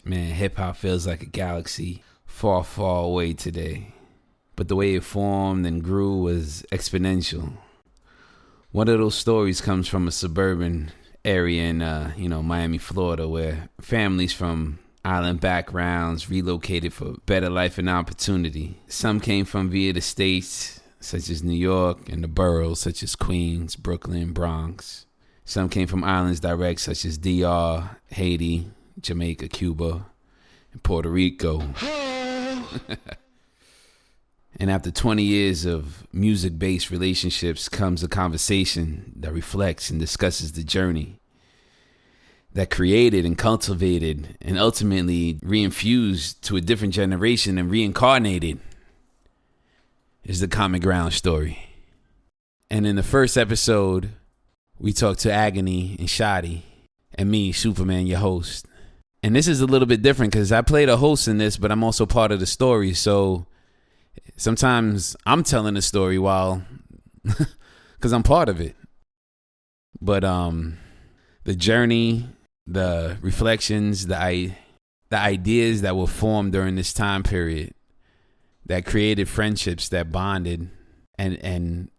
Man, hip-hop feels like a galaxy far, far away today. But the way it formed and grew was exponential. One of those stories comes from a suburban area in, Miami, Florida, where families from island backgrounds relocated for better life and opportunity. Some came from via the states, such as New York, and the boroughs, such as Queens, Brooklyn, Bronx. Some came from islands direct, such as DR, Haiti, Jamaica, Cuba, and Puerto Rico. And after 20 years of music-based relationships comes a conversation that reflects and discusses the journey that created and cultivated and ultimately reinfused to a different generation and reincarnated is the Common Ground story. And in the first episode, we talked to Agony and Shottie and me, Soopaman, your host. And this is a little bit different because I played a host in this, but I'm also part of the story. So sometimes I'm telling the story while, because I'm part of it. But the journey, the reflections, the ideas that were formed during this time period that created friendships that bonded and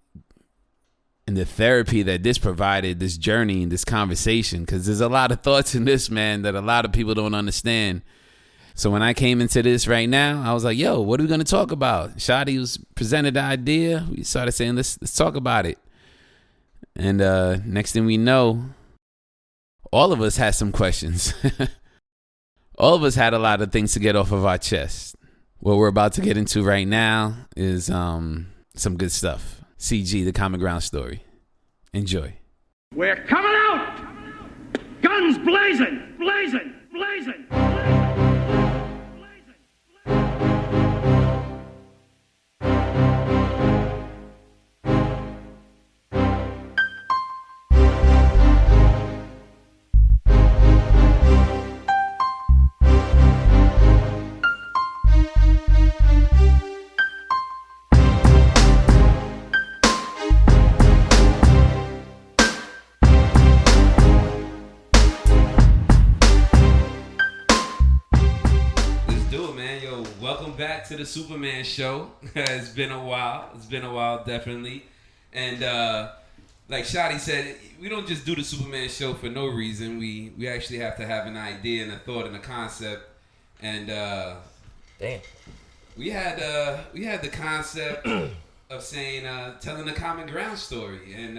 the therapy that this provided, this journey, this conversation, because there's a lot of thoughts in this, man, that a lot of people don't understand. So when I came into this right now, I was like, yo, what are we going to talk about? Shottie was presented the idea. We started saying, let's talk about it. And next thing we know, all of us had some questions. All of us had a lot of things to get off of our chest. What we're about to get into right now is some good stuff. CG, the Common Ground story. Enjoy. We're coming out! Guns blazing! Blazing! Blazing! Back to the Soopaman show. It's been a while, definitely. And like Shottie said, we don't just do the Soopaman show for no reason. We actually have to have an idea and a thought and a concept. And we had the concept of saying telling the Common Ground story. And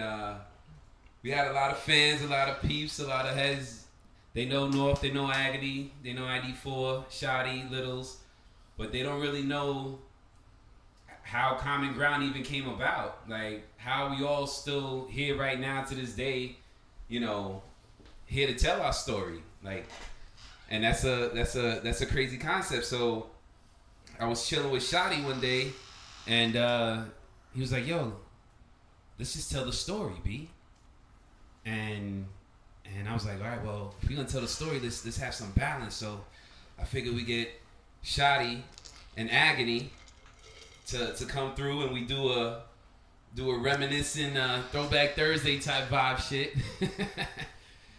we had a lot of fans, a lot of peeps, a lot of heads. They know North, they know Agony, they know ID4, Shottie, Lidls. But they don't really know how Common Ground even came about. Like, how we all still here right now to this day, here to tell our story. Like, and that's a crazy concept. So I was chilling with Shottie one day, and he was like, yo, let's just tell the story, B. And I was like, all right, well, if we're gonna tell the story, let's have some balance. So I figured we get Shottie and Agony to come through, and we do a reminiscing Throwback Thursday type vibe shit,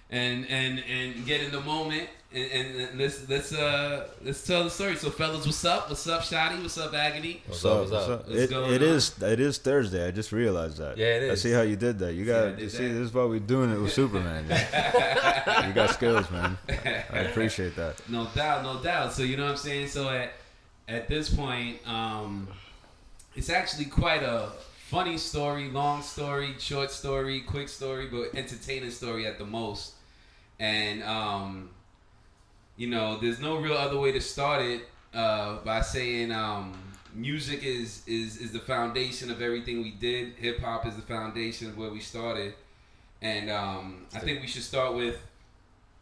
and get in the moment, and let's tell the story. So fellas, what's up? What's up, Shottie? What's up, Agony? What's up? It is Thursday. I just realized that. Yeah, it is. I see how you did that. You see, this is why we're doing it with Soopaman. You got skills, man. I appreciate that. No doubt. So you know what I'm saying. So at this point, it's actually quite a funny story, long story, short story, quick story, but entertaining story at the most. And there's no real other way to start it by saying music is the foundation of everything we did. Hip hop is the foundation of where we started, and I think we should start with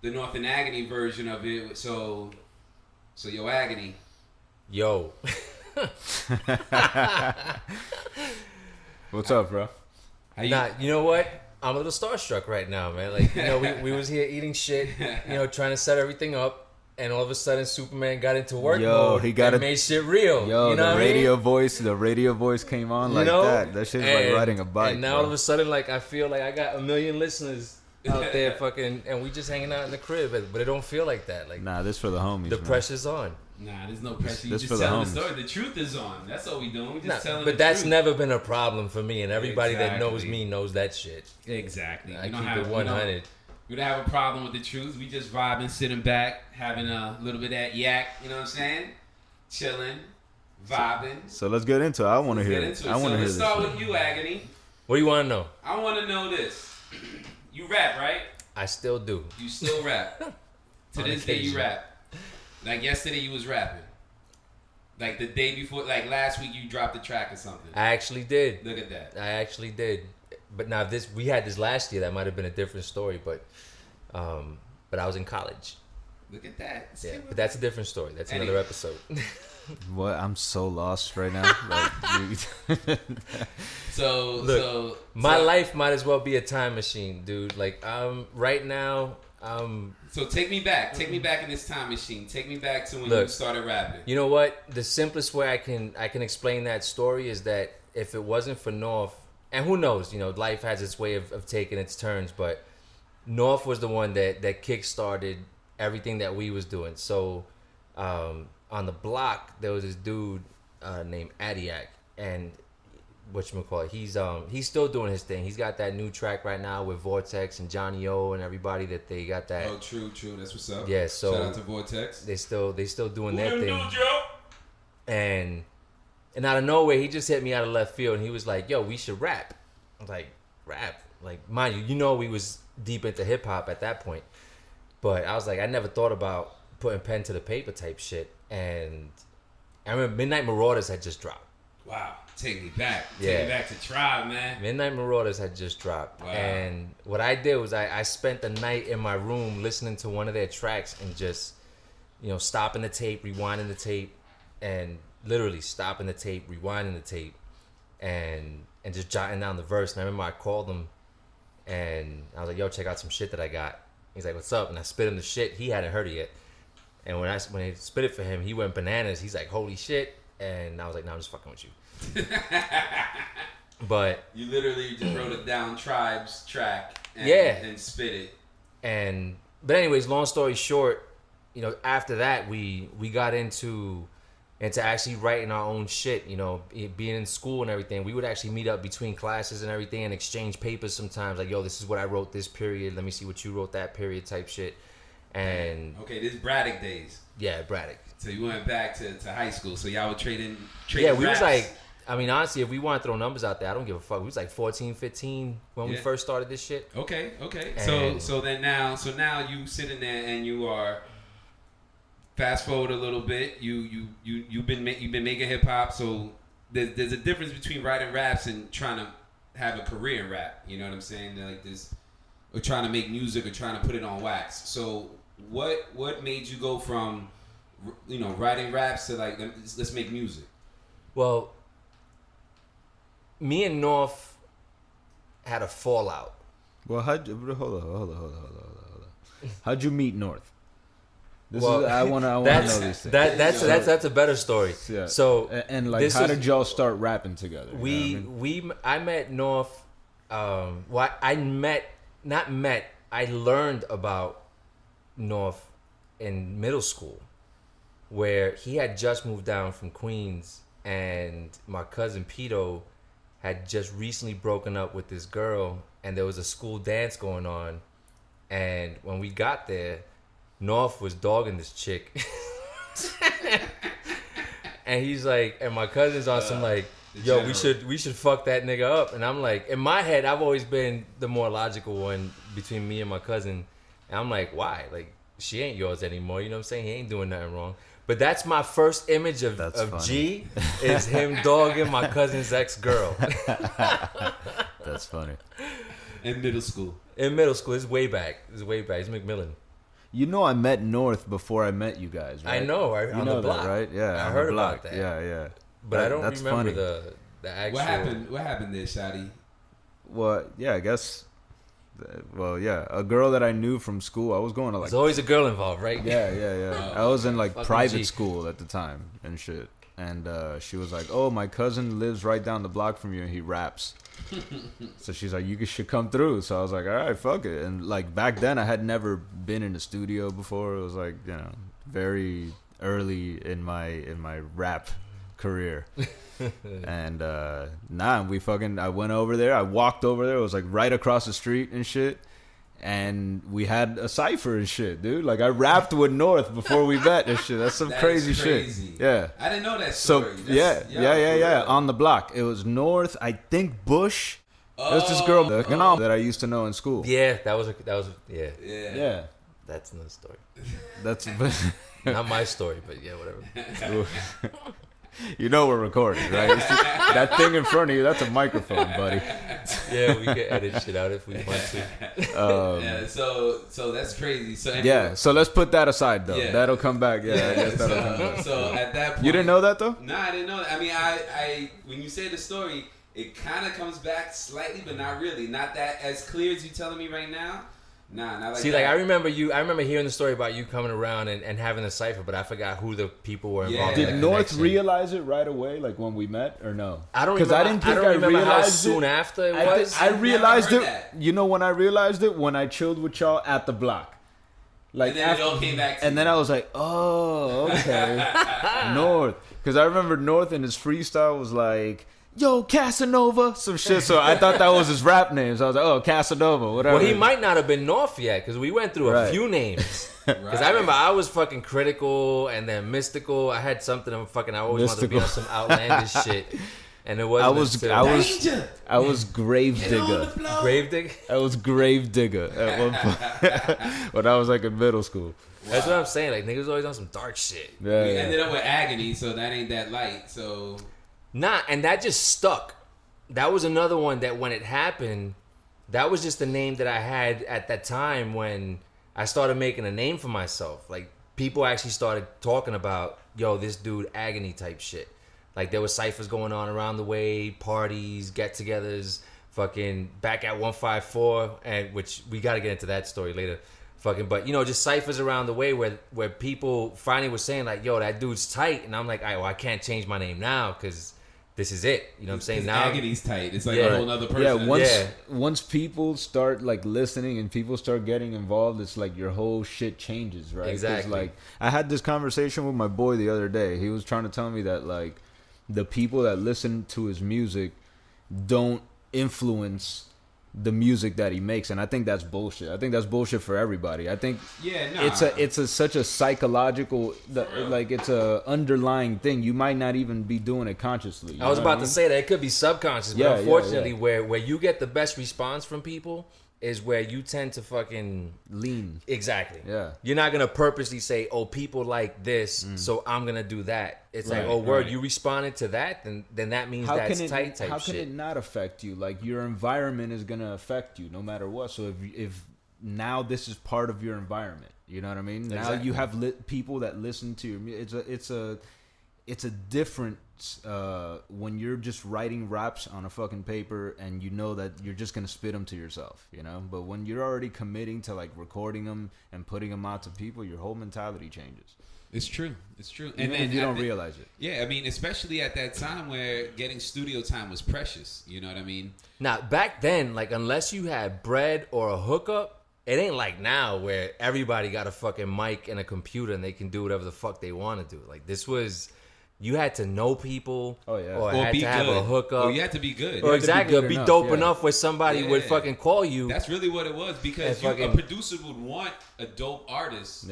the North and Agony version of it. So yo, Agony. Yo. What's up, bro? You know what? I'm a little starstruck right now, man. Like, we was here eating shit, trying to set everything up, and all of a sudden Soopaman got into work mode. He got made shit real. The radio voice came on like that. That shit's like riding a bike. And now all of a sudden, like, I feel like I got a million listeners out there fucking, and we just hanging out in the crib, but it don't feel like that. Like, Nah, this for the homies. the man. pressure's on. Nah, there's no pressure. You This just for the telling the homies. story. The truth is on. That's all we doing. We just Nah, telling but the that's truth. never been a problem for me, and everybody that knows Exactly. me knows that shit. Exactly. I We don't keep have it 100. We don't have a problem with the truth. We just vibing, sitting back, having a little bit of that yak. You know what I'm saying? Chilling, vibing. So let's get into it. I want to hear Get it. into it. I want So to hear let's this. start shit. with you, Agony. What do you want to know? I want to know this. You rap, right? I still do. You still rap. To On this day, you occasion. rap. Like yesterday, you was rapping. Like the day before, like last week, you dropped a track or something. I actually did. Look at that. I actually did. But now we had this last year. That might have been a different story, but I was in college. Look at that. Yeah, but that's a different story. That's Anyway. another episode. What? I'm so lost right now. Like, So, Look, my life might as well be a time machine, dude. Like, right now, So take me back. Take me back in this time machine. Take me back to when Look. you started rapping. you know what? The simplest way I can explain that story is that if it wasn't for North, and who knows, life has its way of taking its turns, but North was the one that kick-started everything that we was doing. So, on the block, there was this dude named Adiak, and whatchamacallit, he's still doing his thing. He's got that new track right now with Vortex and Johnny O and everybody that they got that. Oh, true. That's what's up. Yeah, so shout out to Vortex. they still doing their thing. And out of nowhere, he just hit me out of left field, and he was like, "Yo, we should rap." I was like, "Rap?" Like, mind you, we was deep into hip hop at that point, but I was like, I never thought about putting pen to the paper type shit. And I remember Midnight Marauders had just dropped. Wow. Take me back. Yeah. Take me back to Tribe, man. Midnight Marauders had just dropped. Wow. And what I did was I spent the night in my room listening to one of their tracks and just, stopping the tape, rewinding the tape, and literally stopping the tape, rewinding the tape, and just jotting down the verse. And I remember I called him and I was like, "Yo, check out some shit that I got." He's like, "What's up?" And I spit him the shit. He hadn't heard it yet. And when I spit it for him, he went bananas. He's like, "Holy shit." And I was like, "No, I'm just fucking with you." But You literally just wrote it down, Tribe's track, and, Yeah. and spit it. But anyways, long story short, after that we got into actually writing our own shit. Being in school and everything, we would actually meet up between classes and everything and exchange papers sometimes. Like, "Yo, this is what I wrote this period. Let me see what you wrote that period," type shit. And Okay, this Braddock days. yeah, Braddock. So you went back to high school. So y'all were trading Yeah, we raps. was like, honestly, if we want to throw numbers out there, I don't give a fuck. We was like 14, 15 when we Yeah. first started this shit. Okay. And- So now you sitting there and you are. Fast forward a little bit. You've been making hip hop. So there's a difference between writing raps and trying to have a career in rap. You know what I'm saying? Like this, or trying to make music or trying to put it on wax. So what made you go from writing raps to like let's make music? Well, me and North had a fallout. well, hold on. How'd you meet North? I want to know these things. That's a better story. Yeah. So and like, this how was- did y'all start rapping together? You know what I mean? I met North. I learned about North in middle school, where he had just moved down from Queens, and my cousin Pito had just recently broken up with this girl, and there was a school dance going on, and when we got there, North was dogging this chick. And he's like, and my cousin's on some like, "Yo, we should fuck that nigga up." And I'm like, in my head, I've always been the more logical one between me and my cousin. And I'm like, why? Like, she ain't yours anymore. You know what I'm saying? He ain't doing nothing wrong. But that's my first image of G is him dogging my cousin's ex-girl. That's funny. In middle school. In middle school. It's way back. It's McMillan. I met North before I met you guys, right? I know, right? You On know the block. that, right? Yeah, I on heard the block. about that. Yeah. But I don't that's remember funny. the actual... What happened there, Shottie? Well, yeah, I guess. Well, yeah, a girl that I knew from school. I was going to like. There's always a girl involved, right? Yeah. I was in like Fucking private G. school at the time and shit. And she was like, "Oh, my cousin lives right down the block from you, and he raps." So she's like, you should come through. So I was like, all right, fuck it. And like back then, I had never been in the studio before. It was like, you know, very early in my rap career. And I went over there. I walked over there. It was like right across the street and shit. And we had a cipher and shit, dude. Like I rapped with North before we met and shit. That's some crazy shit. Yeah. I didn't know that story. So yeah. On the block. It was North, I think Bush. There's this girl that I used to know in school. Yeah, that was Yeah. That's another story. That's Not my story, but yeah, whatever. You know we're recording, right? That thing in front of you, that's a microphone, buddy. Yeah, we can edit shit out if we want to. So that's crazy. So anyway, so let's put that aside though. Yeah. That'll come back. Yeah, I guess that'll come back. So at that point, you didn't know that though? Nah, I didn't know that. I mean, I when you say the story, it kind of comes back slightly, but not really. Not that as clear as you telling me right now. Nah, not like See, that. like I remember hearing the story about you coming around and having a cipher, but I forgot who the people were involved. Did North realize it right away, like when we met, or no? I don't remember. I didn't think I remember how realized soon it. after it was. I realized it. That. You know when I realized it? When I chilled with y'all at the block. Like and then it all came back to and then I was like, oh, okay. North. Because I remember North in his freestyle was like, yo, Casanova, some shit. So I thought that was his rap name. So I was like, oh, Casanova, whatever. Well, he might not have been North yet, because we went through a few names. Because I remember I was fucking Critical and then Mystical. I had something of fucking, I always wanted to be on some outlandish shit. And it wasn't I was Grave Digger. Grave Digger? I was Grave Digger at one point when I was like in middle school. Wow. That's what I'm saying. Like, niggas always on some dark shit. Yeah, we ended up with Agony, so that ain't that light. So nah, and that just stuck. That was another one that when it happened, that was just the name that I had at that time when I started making a name for myself. Like, people actually started talking about, yo, this dude Agony type shit. Like, there was ciphers going on around the way, parties, get-togethers, fucking back at 154, and which we got to get into that story later. Fucking, but, you know, just ciphers around the way where people finally were saying, like, yo, that dude's tight. And I'm like, all right, well, I can't change my name now because this is it. You know what I'm saying? Now Agony's tight. It's like a whole other person. Yeah, once people start, like, listening and people start getting involved, it's like your whole shit changes, right? Exactly. Like, I had this conversation with my boy the other day. He was trying to tell me that, like, the people that listen to his music don't influence the music that he makes, and I think that's bullshit. I think that's bullshit for everybody. I think it's such a psychological, like, it's a underlying thing. You might not even be doing it consciously. I was about to say that it could be subconscious, but unfortunately, where you get the best response from people is where you tend to fucking lean. Exactly. Yeah. You're not gonna purposely say, "Oh, people like this, so I'm gonna do that." It's like, "Oh, word, you responded to that, then that means that's tight type shit." How can it not affect you? Like, your environment is gonna affect you no matter what. So if now this is part of your environment, you know what I mean? Exactly. Now you have people that listen to your music. It's a different when you're just writing raps on a fucking paper and you know that you're just gonna spit them to yourself, you know. But when you're already committing to, like, recording them and putting them out to people, your whole mentality changes. It's true. And then you don't realize it. Yeah, I mean, especially at that time where getting studio time was precious. You know what I mean? Now, back then, like, unless you had bread or a hookup, it ain't like now where everybody got a fucking mic and a computer and they can do whatever the fuck they want to do. Like, this was... You had to know people, or had to have a hookup. Or you had to be good. Or exactly, be dope enough where somebody would fucking call you. That's really what it was, because a producer would want a dope artist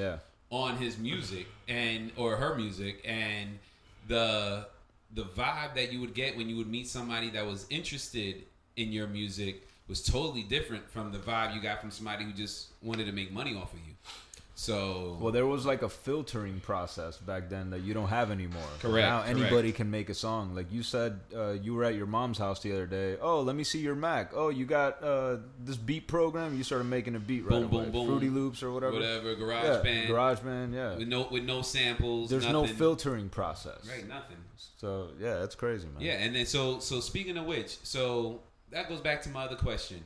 on his music or her music, and the vibe that you would get when you would meet somebody that was interested in your music was totally different from the vibe you got from somebody who just wanted to make money off of you. So, well, there was like a filtering process back then that you don't have anymore. Correct. Now anybody can make a song. Like you said, you were at your mom's house the other day. Oh, let me see your Mac. Oh, you got this beat program. You started making a beat right away. Boom. Fruity Loops or whatever. GarageBand. Yeah. With no samples. There's no filtering process. Right. Nothing. So yeah, that's crazy, man. Yeah, and then so speaking of which, so that goes back to my other question.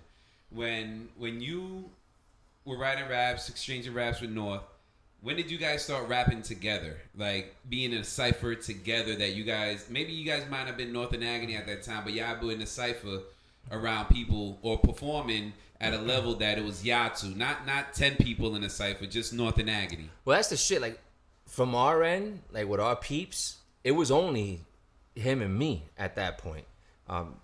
When you were writing raps, exchanging raps with North, when did you guys start rapping together? Like, being in a cipher together that you guys... Maybe you guys might have been North and Agony at that time, but y'all were in a cipher around people or performing at a level that it was Yatu, not 10 people in a cipher, just North and Agony. Well, that's the shit. Like from our end, like with our peeps, it was only him and me at that point.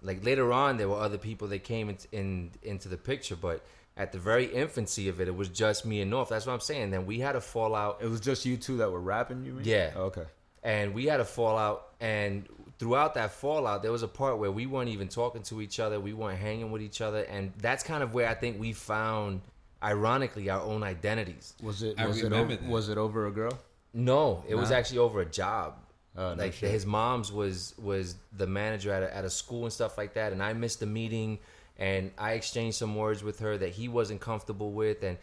Like later on, there were other people that came into the picture, but at the very infancy of it, it was just me and North. That's what I'm saying. Then we had a fallout. It was just you two that were rapping, you mean? Yeah. Okay. And we had a fallout, and throughout that fallout, there was a part where we weren't even talking to each other. We weren't hanging with each other, and that's kind of where I think we found, ironically, our own identities. Was it over a girl? No, it was actually over a job. No like shit. his mom's was the manager at a school and stuff like that, and I missed the meeting, and I exchanged some words with her that he wasn't comfortable with, and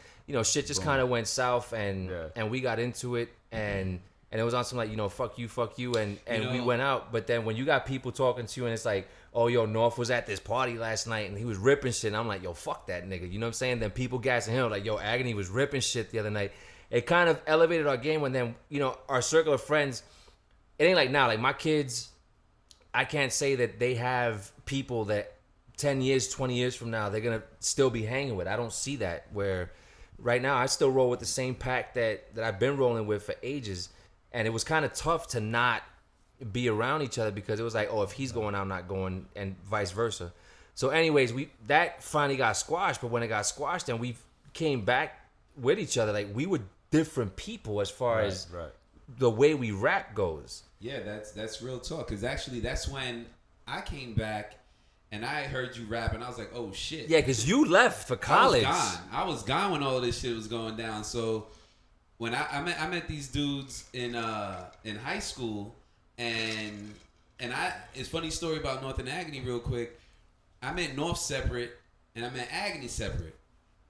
shit just kind of went south, and we got into it, and it was on some like fuck you, and we went out. But then when you got people talking to you, and it's like, oh yo, North was at this party last night and he was ripping shit, and I'm like, yo, fuck that nigga, you know what I'm saying? Then people gassing him like, yo, Agony was ripping shit the other night. It kind of elevated our game when then our circle of friends. It ain't like now, like my kids, I can't say that they have people that 10 years, 20 years from now, they're going to still be hanging with. I don't see that, where right now I still roll with the same pack that I've been rolling with for ages. And it was kind of tough to not be around each other because it was like, oh, if he's going, I'm not going, and vice versa. So anyways, that finally got squashed. But when it got squashed, then we came back with each other. Like we were different people as far as the way we rap goes. Yeah, that's real talk. Because actually, that's when I came back and I heard you rap, and I was like, oh shit. Yeah, because you left for college. I was gone when all of this shit was going down. So when I met these dudes in high school, and it's a funny story about North and Agony real quick. I met North separate, and I met Agony separate.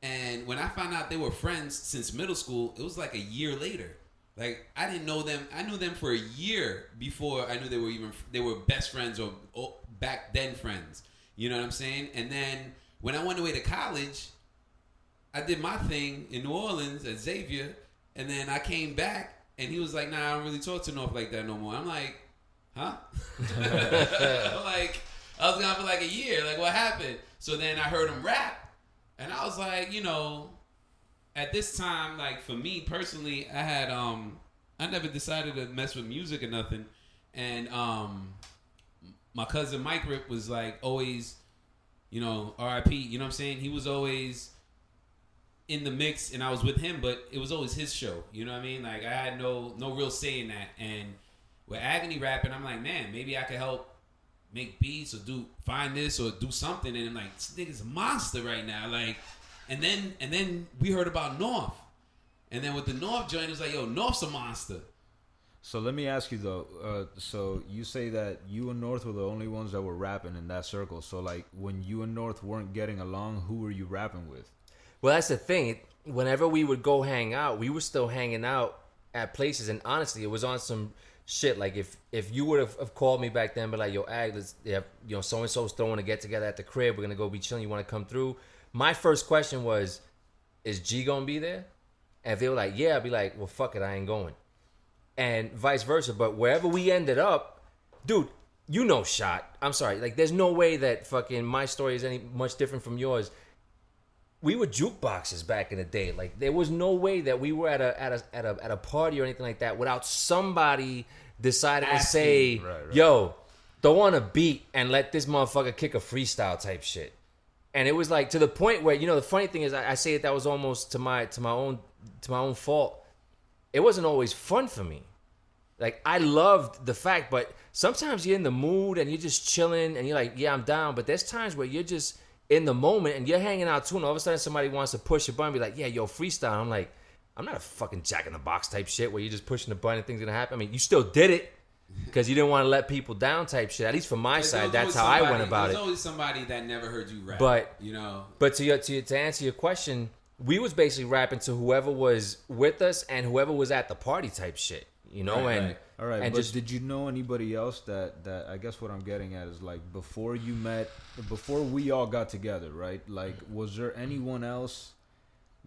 And when I found out they were friends since middle school, it was like a year later. Like I didn't know them. I knew them for a year before I knew they were best friends or back then friends. You know what I'm saying? And then when I went away to college, I did my thing in New Orleans at Xavier, and then I came back, and he was like, "Nah, I don't really talk to North like that no more." I'm like, "Huh?" I'm like, I was gone for like a year. Like, what happened? So then I heard him rap, and I was like, at this time, like for me personally, I had I never decided to mess with music or nothing, and my cousin Mike Rip was like always, R.I.P. You know what I'm saying? He was always in the mix, and I was with him, but it was always his show. You know what I mean? Like I had no real say in that. And with Agony rapping, I'm like, man, maybe I could help make beats or find this or do something. And I'm like, this nigga's a monster right now, like. And then we heard about North. And then with the North joint, it was like, yo, North's a monster. So let me ask you, though. So you say that you and North were the only ones that were rapping in that circle. So, like, when you and North weren't getting along, who were you rapping with? Well, that's the thing. Whenever we would go hang out, we were still hanging out at places. And honestly, it was on some shit. Like, if you would have called me back then, but like, yo, Ag, so-and-so's throwing a get-together at the crib. We're going to go be chilling. You want to come through? My first question was, is G gonna be there? And if they were like, yeah, I'd be like, well, fuck it, I ain't going. And vice versa. But wherever we ended up, dude, Shot. I'm sorry. Like, there's no way that fucking my story is any much different from yours. We were jukeboxes back in the day. Like, there was no way that we were at a party or anything like that without somebody deciding to say, right. Yo, throw on a beat and let this motherfucker kick a freestyle type shit. And it was like to the point where, the funny thing is, I say that was almost to my own fault. It wasn't always fun for me. Like, I loved the fact, but sometimes you're in the mood and you're just chilling and you're like, yeah, I'm down. But there's times where you're just in the moment and you're hanging out too, and all of a sudden somebody wants to push a button and be like, yeah, yo, freestyle. I'm like, I'm not a fucking Jack in the Box type shit where you're just pushing the button and things gonna happen. I mean, you still did it. Because you didn't want to let people down type shit. At least from my side, that's how I went about it. There's always somebody that never heard you rap. But, But to answer your question, we was basically rapping to whoever was with us and whoever was at the party type shit. Right. All right, and but did you know anybody else that I guess what I'm getting at is like before we all got together, right? Like, was there anyone else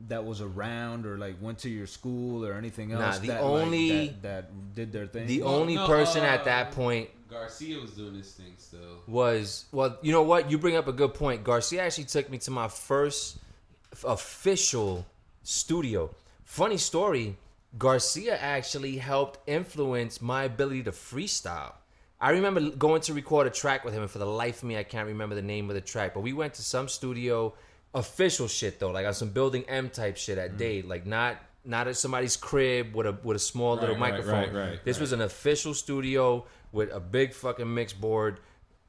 that was around or like went to your school or anything else that did their thing? The only person at that point, Garcia was doing this thing still. Well, you know what? You bring up a good point. Garcia actually took me to my first official studio. Funny story, Garcia actually helped influence my ability to freestyle. I remember going to record a track with him, and for the life of me, I can't remember the name of the track. But we went to some studio, official shit though, like on some Building M type shit at Dade, like not at somebody's crib with a small little microphone. This was an official studio with a big fucking mix board,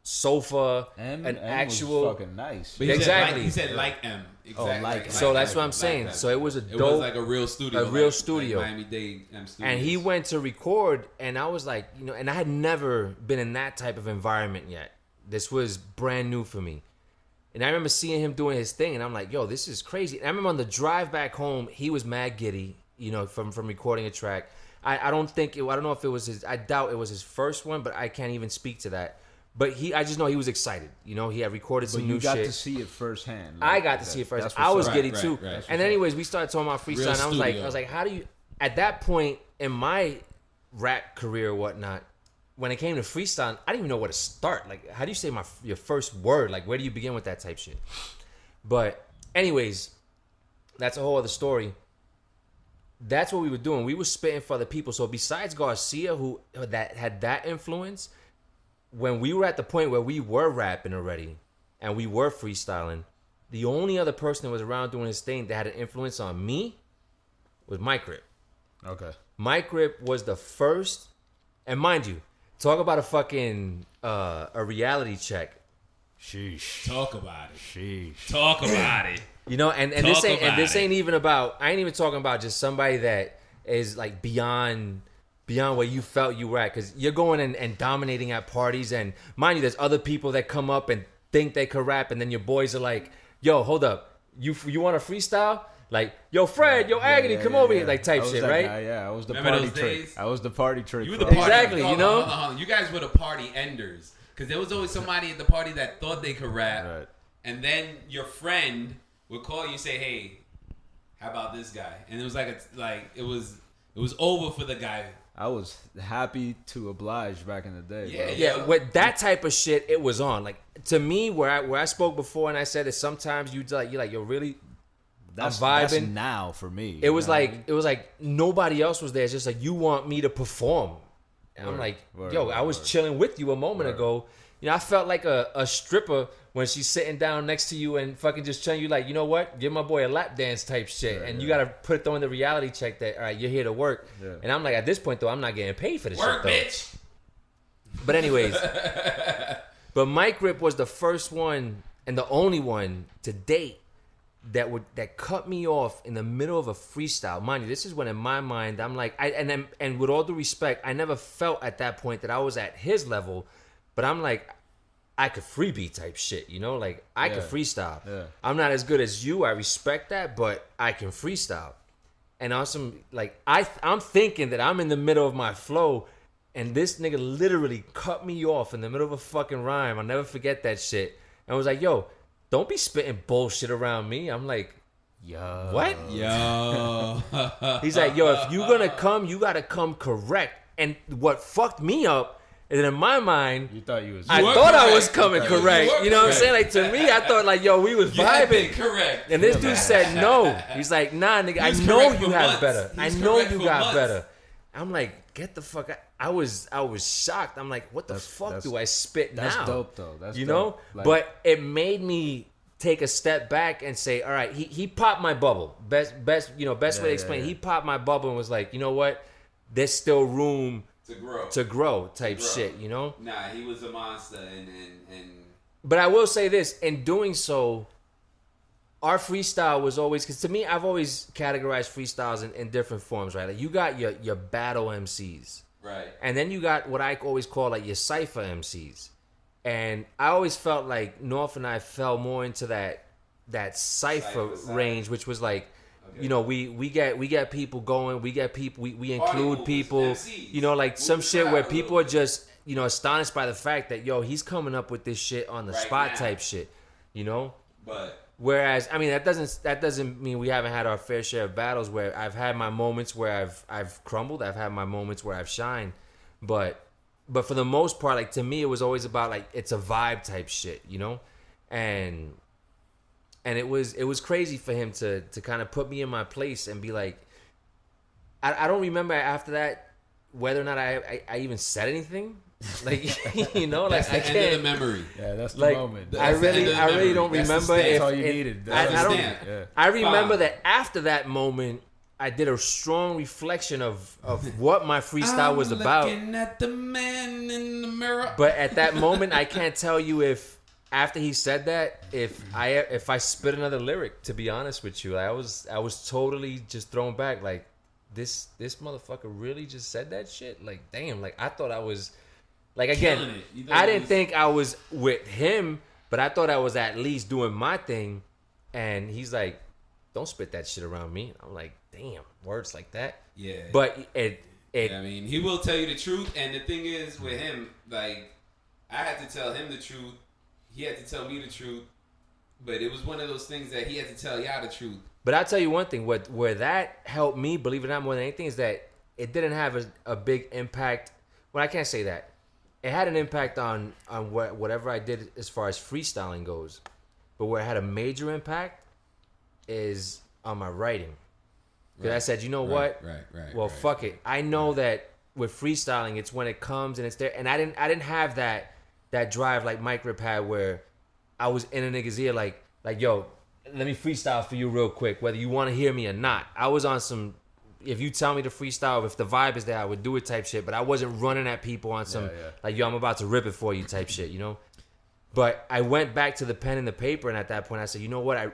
sofa, an actual was fucking nice. But exactly. He said like M. Exactly. Like so M. that's what I'm saying. So it was a dope. It was like a real studio. Like Miami-Dade M Studios. And he went to record, and I was like, and I had never been in that type of environment yet. This was brand new for me. And I remember seeing him doing his thing, and I'm like, yo, this is crazy. And I remember on the drive back home, he was mad giddy, from recording a track. I don't know if it was his, I doubt it was his first one, but I can't even speak to that. But I just know he was excited. He had recorded some new shit. But you got to see it firsthand. I got to see it first. I was giddy too. And anyways, we started talking about freestyle. And I was like, how do you? At that point in my rap career or whatnot, when it came to freestyle, I didn't even know where to start. Like, how do you say your first word? Like, where do you begin with that type shit? But anyways, that's a whole other story. That's what we were doing. We were spitting for the people. So besides Garcia, who that had that influence. When we were at the point where we were rapping already and we were freestyling, the only other person that was around doing his thing that had an influence on me was Mike Rip. Okay. Mike Rip was the first, and mind you, talk about a fucking a reality check. Sheesh. Talk about it. Sheesh. Talk about it. And this ain't even about. I ain't even talking about just somebody that is like beyond where you felt you were at, because you're going and dominating at parties, and mind you, there's other people that come up and think they could rap, and then your boys are like, yo, hold up, you want to freestyle? Like, yo, Fred, yo, Agony, come over here, like type shit, right? I was the Remember party those trick. days? I was the party trick. You were the party. Exactly, Hold you know? on, hold on. You guys were the party enders, because there was always somebody at the party that thought they could rap, Right. and then your friend would call you and say, hey, how about this guy? And it was it was over for the guy. I was happy to oblige back in the day. Yeah, bro. Yeah, with that type of shit, it was on. Like, to me, where I spoke before and I said that sometimes you're like, yo, really? That's vibing. That's now for me. It was like nobody else was there. It's just like, you want me to perform. And I'm like, yo, I was chilling with you a moment ago. I felt like a stripper when she's sitting down next to you and fucking just telling you, like, you know what? Give my boy a lap dance type shit. You got to throw in the reality check that, all right, you're here to work. Yeah. And I'm like, at this point, though, I'm not getting paid for this shit, though. Bitch. But anyways, but Mike Rip was the first one and the only one to date that cut me off in the middle of a freestyle. Mind you, this is when in my mind, I'm like, and with all due respect, I never felt at that point that I was at his level. But I'm like, I could freebie type shit, like I could freestyle. Yeah. I'm not as good as you. I respect that, but I can freestyle. And also, like, I'm thinking that I'm in the middle of my flow, and this nigga literally cut me off in the middle of a fucking rhyme. I'll never forget that shit. And I was like, yo, don't be spitting bullshit around me. I'm like, yo, what? Yo. He's like, yo, if you're gonna come, you gotta come correct. And what fucked me up. And in my mind, I thought I was coming correct. You know what I'm saying? Like, to me, I thought, like, yo, we was vibing. Correct. And this dude said no. He's like, nah, nigga, I know you have better. I know you got better. I'm like, get the fuck out. I was shocked. I'm like, what the fuck do I spit now? That's dope, though. That's you dope. know? But it made me take a step back and say, all right, he popped my bubble. Best way to explain it. He popped my bubble and was like, you know what? There's still room to grow type shit, Nah, he was a monster, and But I will say this: in doing so, our freestyle was always, because to me, I've always categorized freestyles in different forms, right? Like, you got your battle MCs, right, and then you got what I always call like your cipher MCs, and I always felt like North and I fell more into that cipher range, which was like. Okay. We get people going. We get people. We include people. MCs. Like some shit where people are just astonished by the fact that he's coming up with this shit on the spot now. Type shit. But whereas I mean that doesn't mean we haven't had our fair share of battles where I've had my moments where I've crumbled. I've had my moments where I've shined, but for the most part, like to me, it was always about like it's a vibe type shit, you know, and it was crazy for him to kind of put me in my place and be like, I don't remember after that whether or not I even said anything. Like, you know, that's like the I end can't. of the memory. Yeah, that's the Like moment. I really don't That's the remember. stamp. If That's all you it- needed. I That's the don't. stamp. Yeah. I remember Fine. that after that moment, I did a strong reflection of what my freestyle was about. Looking at the man in the mirror. But at that moment, I can't tell you if after he said that, if I spit another lyric. To be honest with you, I was totally just thrown back. Like this motherfucker really just said that shit. Like damn. Like I thought I was. Like again, Killing it. You thought I it didn't was- think I was with him, but I thought I was at least doing my thing. And he's like, "Don't spit that shit around me." I'm like, "Damn, words like that." Yeah. But it I mean, he will tell you the truth, and the thing is with him, like, I had to tell him the truth. He had to tell me the truth. But it was one of those things that he had to tell y'all the truth. But I'll tell you one thing, where that helped me, believe it or not, more than anything, is that it didn't have a big impact. Well, I can't say that. It had an impact on whatever I did as far as freestyling goes. But where it had a major impact is on my writing. Because I said, you know what? Right. Well, fuck it. I know that with freestyling, it's when it comes and it's there. And I didn't have that drive like Mike Rip had where I was in a nigga's ear like, yo, let me freestyle for you real quick, whether you want to hear me or not. I was on some, if you tell me to freestyle, if the vibe is there, I would do it type shit. But I wasn't running at people on some, like, yo, I'm about to rip it for you type shit, you know? But I went back to the pen and the paper, and at that point I said, you know what?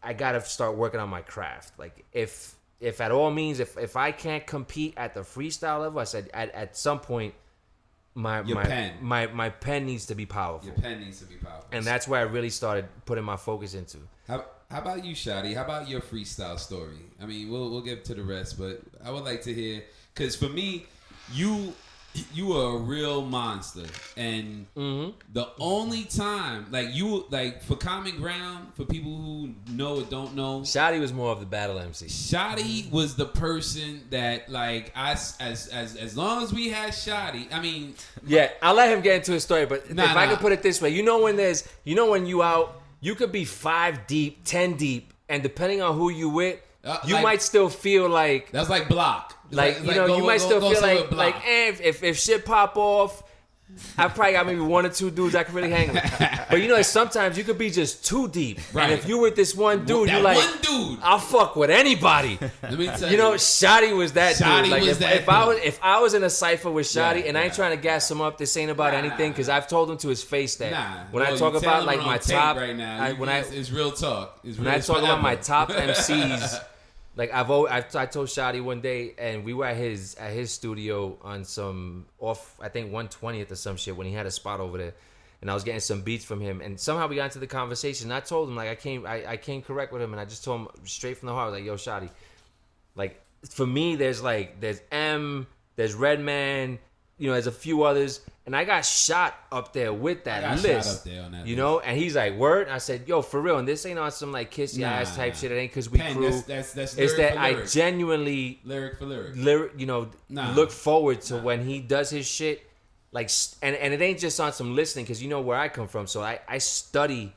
I got to start working on my craft. Like, if at all means, if I can't compete at the freestyle level, I said, at some point, my pen needs to be powerful. Your pen needs to be powerful. And that's where I really started putting my focus into. How about you, Shottie? How about your freestyle story? I mean, we'll get to the rest, but I would like to hear, because for me, you are a real monster, and the only time, like for common ground, for people who know or don't know, Shottie was more of the battle MC. Shottie was the person that, like, as long as we had Shottie, I mean, Yeah, I'll let him get into his story, but if I nah. could put it this way, when you out, you could be 5 deep, 10 deep, and depending on who you with, you like- might still feel like, that's like block. It's like you know, go- you might go- still go feel somewhere like, block. if shit pop off, I probably got maybe 1 or 2 dudes I can really hang with. But you know, sometimes you could be just too deep, Right. and if you with this one dude, That you like, one dude. I'll fuck with anybody. Let me tell You know, Shottie was that Shottie dude. Like was that if I was in a cipher with Shottie, Yeah, and I ain't trying to gas him up, this ain't about anything, because I've told him to his face that when I Well, talk you about telling like it my on tape top, right now, it's real talk. It's when real I talk about my forever. top MCs, like I told Shottie one day, and we were at his studio on some off, I think 120th or some shit, when he had a spot over there, and I was getting some beats from him, and somehow we got into the conversation. And I told him, like, I came correct with him, and I just told him straight from the heart, like, yo, Shottie, like, for me, there's M, there's Redman, you know, there's a few others, and I got shot up there with that I got list. shot up there on that you list. know, and he's like, word? I said, yo, for real, and this ain't on some like kiss your ass type shit. It ain't because we Pen, crew. that's It's lyric that for I lyric. genuinely Lyric for lyric. Look forward to when he does his shit. Like, and it ain't just on some listening, because you know where I come from. So I study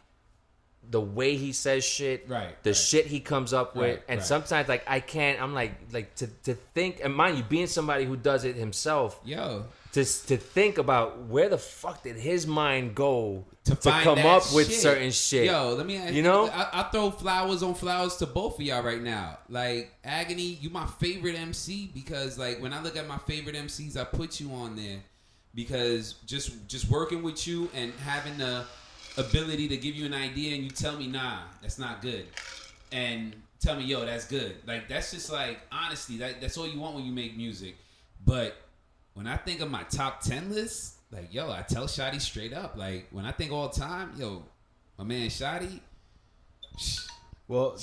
the way he says shit, the shit he comes up with, and sometimes like I can't. I'm like to think, and mind you, being somebody who does it himself, Yo, to think about where the fuck did his mind go to find come that up with shit. certain shit. Yo, let me ask you know, I throw flowers on flowers to both of y'all right now. Like, Agony, you my favorite MC, because like when I look at my favorite MCs, I put you on there because just working with you and having the ability to give you an idea and you tell me, nah, that's not good, and tell me, yo, that's good. Like, that's just like honesty. That's all you want when you make music. But when I think of my top 10 list, like, yo, I tell Shottie straight up. Like, when I think all time, yo, my man Shottie. Well,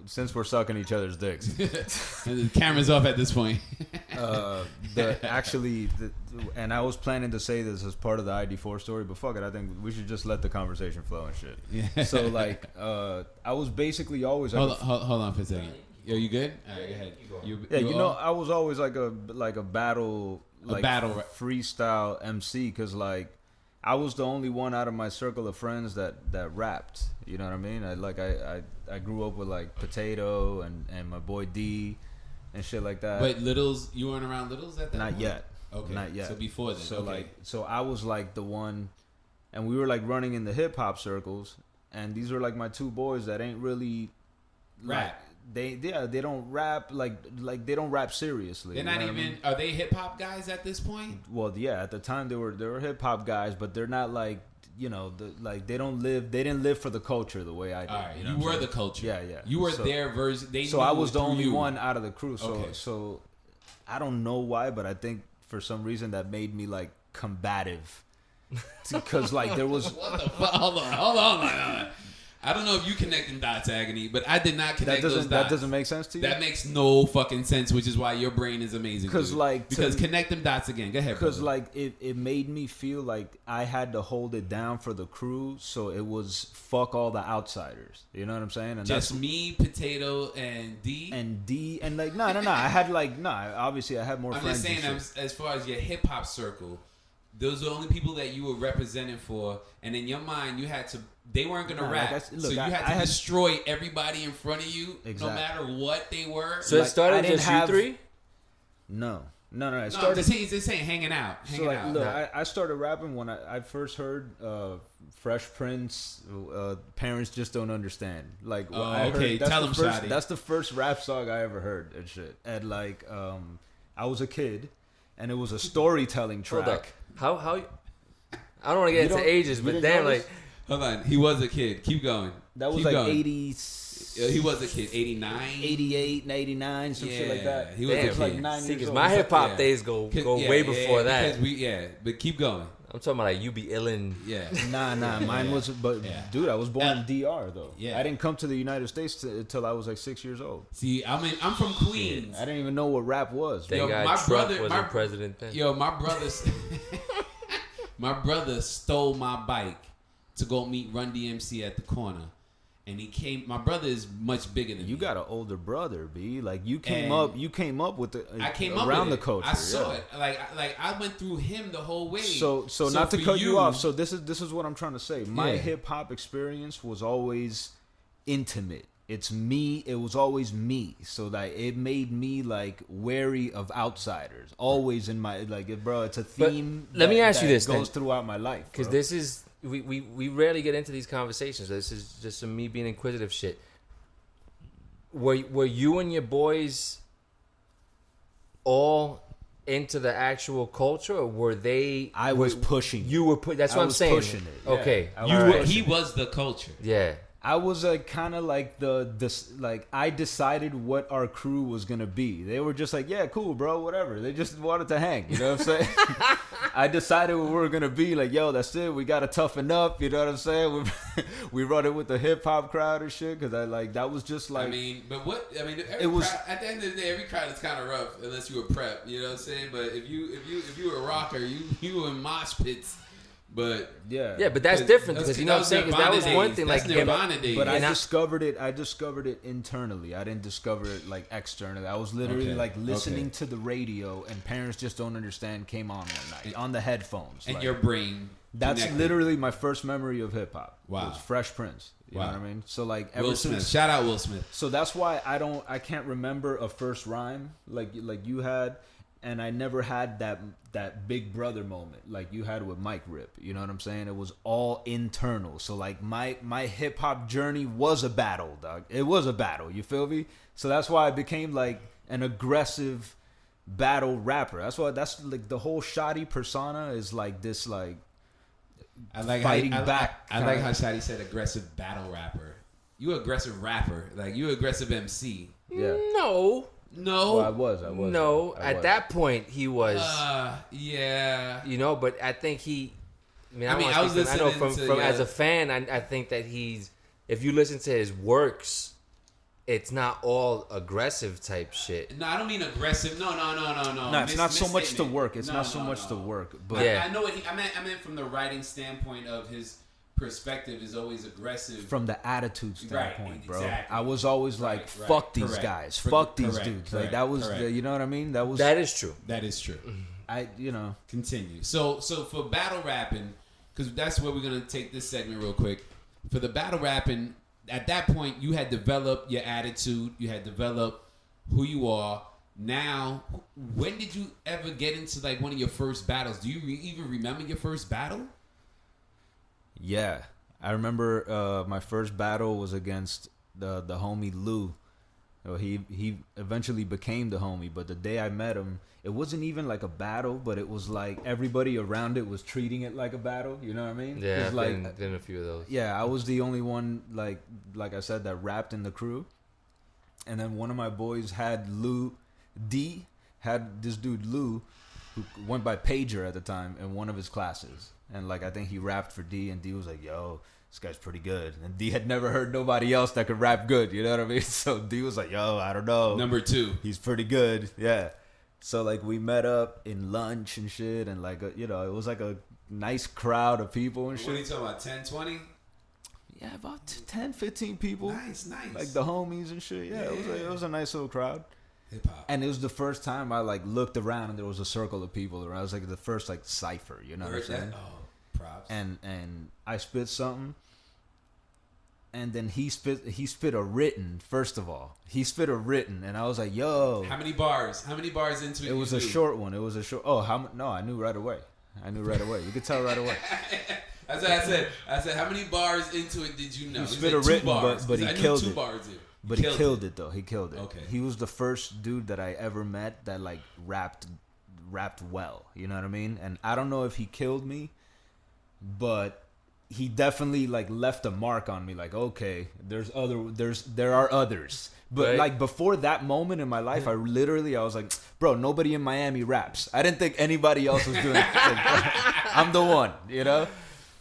since we're sucking each other's dicks, The camera's off at this point. And I was planning to say this as part of the ID4 story, but fuck it, I think we should just let the conversation flow and shit. Yeah. So like, I was basically always like hold on for a second. Yo, you good? All right, go ahead. I was always like a battle, like freestyle MC, because like I was the only one out of my circle of friends that rapped. You know what I mean? I grew up with like Potato and my boy D and shit like that. But Lidls, you weren't around Lidls at that Not point? yet. Okay. Not yet. So before then. So so I was like the one, and we were like running in the hip hop circles, and these are like my two boys that ain't really rap. They don't rap like they don't rap seriously. They're not even. Are they hip hop guys at this point? Well, yeah. At the time, they were hip hop guys, but they're not like, you know, they didn't live for the culture the way I did. All right, you know you were the culture. Yeah. You were their version. So I was the only you. one out of the crew. So Okay. so I don't know why, but I think for some reason that made me like combative, because like there was. What the fuck? Hold on. I don't know if you connecting dots, Agony, but I did not connect those dots. That doesn't make sense to you? That makes no fucking sense, which is why your brain is amazing. Because connect them dots again. Go ahead. Because like it made me feel like I had to hold it down for the crew, so it was fuck all the outsiders. You know what I'm saying? And just me, Potato, and D. And like no. I had like obviously I had more friends. I'm just saying, as far as your hip hop circle, those are the only people that you were representing for, and in your mind you had to. They weren't gonna rap, so you had to destroy everybody in front of you, no matter what they were. So it started just you three? No. It started. Just saying, hanging out. Look, I started rapping when I first heard Fresh Prince. Parents Just Don't Understand. Like, okay, tell them, Shottie. That's the first rap song I ever heard and shit. And like, I was a kid, and it was a storytelling track. Hold up. How? I don't want to get into ages, but damn, like. Hold on, he was a kid. Keep going. That was like 80. He was a kid. 89, 88, and 89, some shit like that. He was a kid. Like 9 years old. My hip hop days go way before that. But keep going. I'm talking about like you be illin'. Yeah. Nah. Mine was, but dude, I was born in DR though. Yeah. I didn't come to the United States until I was like 6 years old. See, I mean, I'm from Queens. I didn't even know what rap was. Thank God Trump wasn't president then. Yo, my brother stole my bike to go meet Run DMC at the corner. And he came. My brother is much bigger than me. You got an older brother, B. Like you came up with the. I came around up with the culture. I saw it. Like I went through him the whole way. So not to cut you off. So this is what I'm trying to say. My hip hop experience was always intimate. It's me. It was always me. So that it made me like wary of outsiders. Always in my bro. It's a theme. Let me ask you this. Goes throughout my life because this is. We rarely get into these conversations. This is just some me being inquisitive shit. Were you and your boys all into the actual culture, or were they? I was pushing. You were that's what I'm saying. Pushing it. Okay, he was the culture. Yeah. I was kind of like I decided what our crew was gonna be. They were just like, yeah, cool, bro, whatever. They just wanted to hang. You know what I'm saying? I decided what we were gonna be. Like, yo, that's it. We gotta toughen up. You know what I'm saying? We run it with the hip hop crowd and shit. Cause that was just like. It was at the end of the day, every crowd is kind of rough unless you were prep. You know what I'm saying? But if you were a rocker, you were in mosh pits. But but that's different because you know what I'm saying. Because that was one thing. Like Nirvana days. But I discovered it internally. I didn't discover it like externally. I was literally listening to the radio, and Parents Just Don't Understand came on one night on the headphones. And your brain. That's connected. Literally my first memory of hip hop. Wow. Was Fresh Prince. You know what I mean? So like Will Smith. Shout out Will Smith. So that's why I can't remember a first rhyme like you had. And I never had that big brother moment like you had with Mike Rip. You know what I'm saying? It was all internal. So like my hip hop journey was a battle, dog. It was a battle. You feel me? So that's why I became like an aggressive battle rapper. That's like the whole Shottie persona is like this like fighting back. I like how Shottie said aggressive battle rapper. You aggressive rapper. Like you aggressive MC. Yeah. No. Well, I was. No, at that point he was. Yeah. You know, but I think he. I was listening. I know from as a fan, I think that he's. If you listen to his works, it's not all aggressive type shit. No, I don't mean aggressive. No. No, it's not so much to work. It's not so much to work. But I know what I meant from the writing standpoint of his perspective is always aggressive. From the attitude standpoint, bro. Exactly. I was always like, fuck these guys. Fuck these dudes. Like, that was, you know what I mean? That is true. That is true. Continue. So for battle rapping, because that's where we're going to take this segment real quick. For the battle rapping, at that point, you had developed your attitude. You had developed who you are. Now, when did you ever get into like one of your first battles? Do you even remember your first battle? Yeah, I remember my first battle was against the homie Lou. He eventually became the homie, but the day I met him, it wasn't even like a battle, but it was like everybody around it was treating it like a battle. You know what I mean? Yeah, I've been a few of those. Yeah, I was the only one, like I said, that rapped in the crew. And then one of my boys had had this dude Lou, who went by Pager at the time, in one of his classes. And like I think he rapped for D, and D was like, yo, this guy's pretty good. And D had never heard nobody else that could rap good, you know what I mean? So D was like, yo, I don't know. Number 2. He's pretty good, yeah. So like we met up in lunch and shit, and like, it was like a nice crowd of people and shit. What are you talking about, 10, 20? Yeah, about 10, 15 people. Nice. Like the homies and shit. Yeah, it was a nice little crowd. Hip-hop. And it was the first time I like looked around and there was a circle of people around. It was like the first like cipher, you know what I'm saying? Oh, props. And I spit something, and then he spit a written. First of all, he spit a written, and I was like, "Yo, how many bars? How many bars into it?" It was a short one. It was a short. Oh, no, I knew right away. You could tell right away. That's what I said. I said, how many bars into it did you know? He spit a written, but he killed it. But he killed it though. He killed it. Okay. He was the first dude that I ever met that like rapped well. You know what I mean? And I don't know if he killed me, but he definitely like left a mark on me. Like, okay, there are others. But right. Like before that moment in my life, I was like, bro, nobody in Miami raps. I didn't think anybody else was doing it. Like, I'm the one, you know?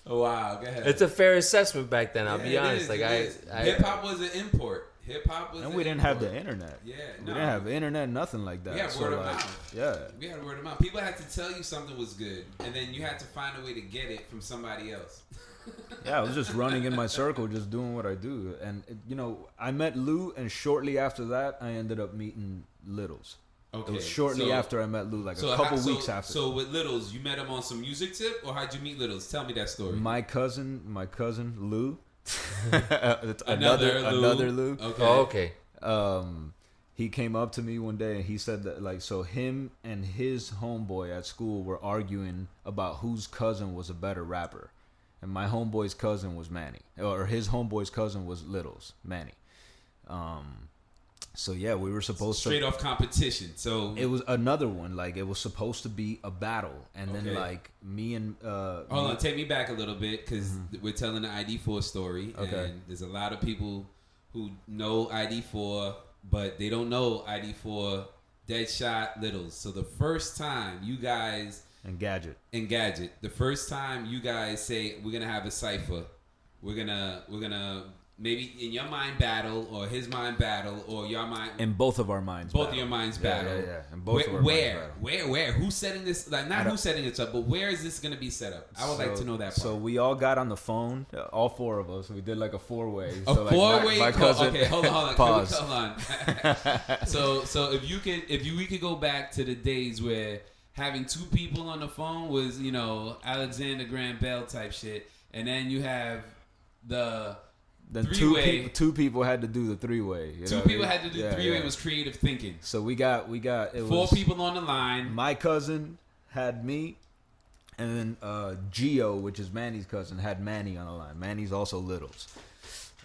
Oh, wow, go ahead. It's a fair assessment back then. I'll be honest. Hip hop was an import. Hip hop was. And we didn't have the internet. Yeah, we didn't have internet, nothing like that. We had word of mouth. Yeah, we had word of mouth. People had to tell you something was good, and then you had to find a way to get it from somebody else. Yeah, I was just running in my circle, just doing what I do. And I met Lou, and shortly after that, I ended up meeting Lidls. Okay. It was shortly after I met Lou, like a couple weeks after. So with Lidls, you met him on some music tip, or how'd you meet Lidls? Tell me that story. My cousin Lou. another Lou. Okay. Oh, okay. He came up to me one day and he said that so him and his homeboy at school were arguing about whose cousin was a better rapper. And my homeboy's cousin was Manny. Or his homeboy's cousin was Lidls, Manny. So yeah, we were supposed straight off competition. So it was another one. Like it was supposed to be a battle, and then like me and hold on, take me back a little bit because we're telling the ID4 story, and there's a lot of people who know ID4, but they don't know ID4 Deadshot Lidls. So the first time you guys and Gadget, the first time you guys say we're gonna have a cipher, we're gonna. Maybe in your mind battle, or his mind battle, or your mind. In both of our minds. Both of your minds battle. Yeah. In both of our minds battle. Where? Who's setting this? Like, not who's setting it up, but where is this going to be set up? I would like to know that part. So we all got on the phone, all four of us. We did like a four-way. Four-way? My cousin. Okay, hold on. Pause. Hold on. So if we could go back to the days where having two people on the phone was, Alexander Graham Bell type shit, and then you have the then two people had to do the three-way. Two people had to do three-way. It was creative thinking. So we got it four was people on the line. My cousin had me, and then Gio, which is Manny's cousin, had Manny on the line. Manny's also Lidls.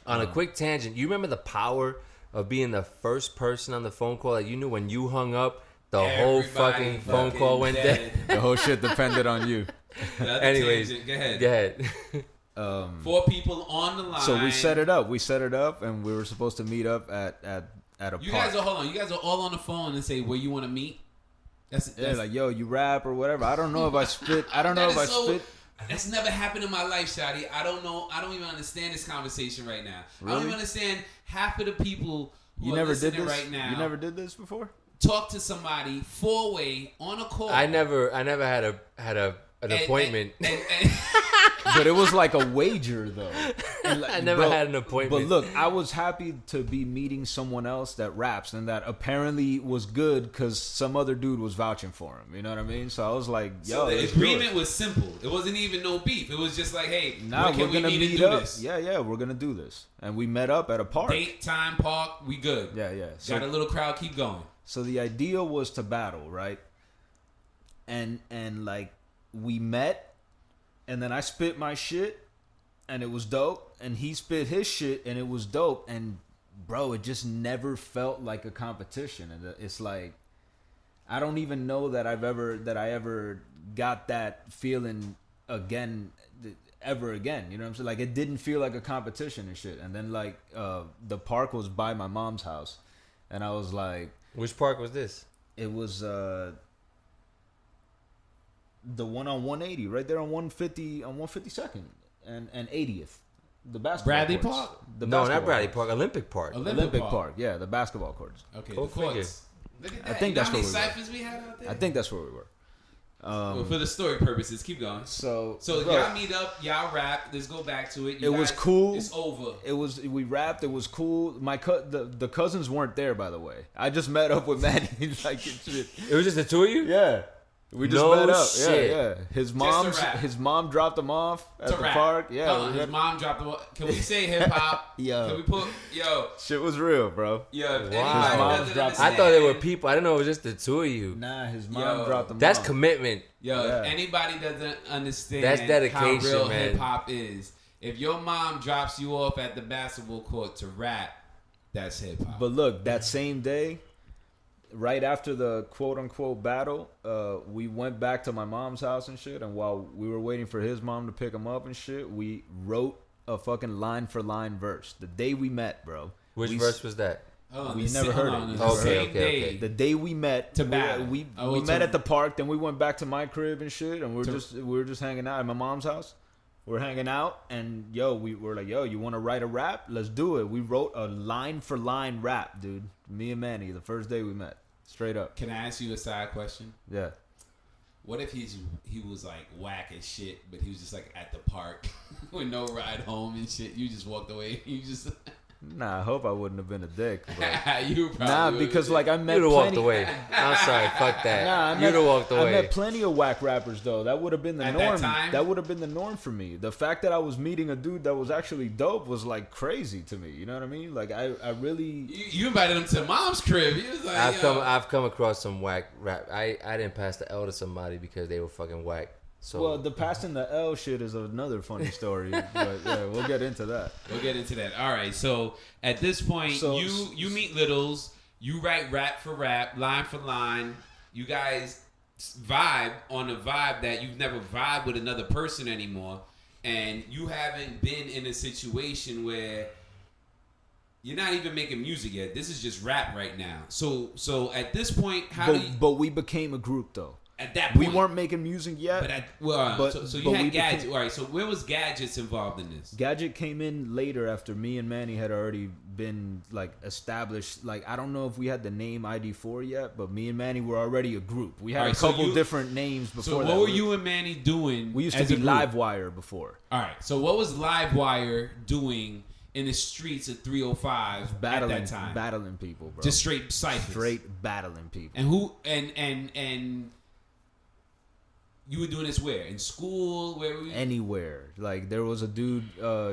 On a quick tangent, you remember the power of being the first person on the phone call that you knew when you hung up, whole fucking phone call went dead. The whole shit depended on you. Anyways, go ahead. Four people on the line. So we set it up, and we were supposed to meet up at a park. You guys are all on the phone and say where you want to meet. That's like, yo, you rap or whatever. I don't know if I spit. Spit. That's never happened in my life, Shottie. I don't know. I don't even understand this conversation right now. Really? I don't even understand half of the people who You are never did listening this right now, You never did this before? talk to somebody 4-way on a call. I never had an appointment. But it was like a wager, though. And I never had an appointment. But look, I was happy to be meeting someone else that raps and that apparently was good because some other dude was vouching for him. You know what I mean? So I was like, yo, so the let's do agreement it. was simple. It wasn't even no beef. It was just like, hey, Nah, when can we're we gonna meet and meet do up. this? Yeah, we're gonna do this, and we met up at a park. Date, time, park, we good. Yeah. So, Got a little crowd, keep going. so the idea was to battle, right? And like we met, and then I spit my shit, and it was dope, and he spit his shit, and it was dope, and bro, it just never felt like a competition, and it's like I don't even know that I ever got that feeling again. Ever again, you know what I'm saying? Like it didn't feel like a competition and shit. And then like the park was by my mom's house, and I was like, Which park was this? it was the one on 180, right there on 150 on 152nd and 80th. The basketball Bradley courts. Park? The No, not basketball Bradley courts. Park. Olympic Park. Olympic Park. Yeah, the basketball courts. Okay, Go the courts. figure. Look at I that. think You know that's how many where we were. ciphers we had out there? I think that's where we were. Well, for the story purposes, keep going. So So bro, y'all meet up, y'all rap. Let's go back to it. You It was guys- cool. It's over. we rapped. It was cool. The cousins weren't there, by the way. I just met up with Manny. Like shit. It was just the two of you? Yeah. We just No met up. shit. Yeah. His mom dropped him off at To the rap. park. Yeah. Hold on, we his had- mom dropped the. Can we say hip hop? Yo. Can we put Shit was real, bro. If Wow. anybody His mom doesn't dropped- I understand, thought there were people. I didn't know it was just the two of you. Nah, his mom Yo. dropped him That's off. commitment. Yo, Yeah. if anybody doesn't understand That's dedication, how real man. hip hop is, if your mom drops you off at the basketball court to rap, that's hip hop. But look, that same day, right after the quote unquote battle, we went back to my mom's house and shit. And while we were waiting for his mom to pick him up and shit, we wrote a fucking line for line verse. The day we met, bro. Which we, verse was that? Hold on, we the never sa- heard hold it. on, We the never same heard it. day. Okay. The day we met, To battle. we Oh, met to- at the park. Then we went back to my crib and shit, and we To- were just hanging out at my mom's house. We're hanging out, and we were like, yo, you want to write a rap? Let's do it. We wrote a line for line rap, dude. Me and Manny, the first day we met, straight up. Can I ask you a side question? Yeah. What if he was like whack as shit, but he was just like at the park with no ride home and shit? You just walked away. You just Nah, I hope I wouldn't have been a dick. But you probably nah, would've because been. like I met You'd have walked plenty. away. I'm sorry. Fuck that. Nah, You'd have walked I away. met plenty of whack rappers though. That would have been the At that norm. time? That would have been the norm for me. The fact that I was meeting a dude that was actually dope was like crazy to me. You know what I mean? Like I really. You invited him to mom's crib. He was like, I've come across some whack rap. I didn't pass the L to somebody because they were fucking whack. So Well, the passing the L shit is another funny story, but yeah, we'll get into that. We'll get into that. All right. So at this point, So- you meet Liddles. You write rap for rap, line for line. You guys vibe on a vibe that you've never vibed with another person anymore, and you haven't been in a situation where you're not even making music yet. This is just rap right now. So at this point, how do you, But we became a group though. at that We point, weren't making music yet. so you but had we Gadget. became- All right. So where was Gadgets involved in this? Gadget came in later after me and Manny had already been like established. Like I don't know if we had the name ID4 yet, but me and Manny were already a group. We had Alright, a so couple you- different names before So that. what were you and Manny doing? We used to as be a group? Livewire before. All right. So what was Livewire doing in the streets of 305 Battling, at that time? battling people, bro. Just straight ciphers. straight battling people. And who and you were doing this where? In school? Where were you? Anywhere. Like there was a dude,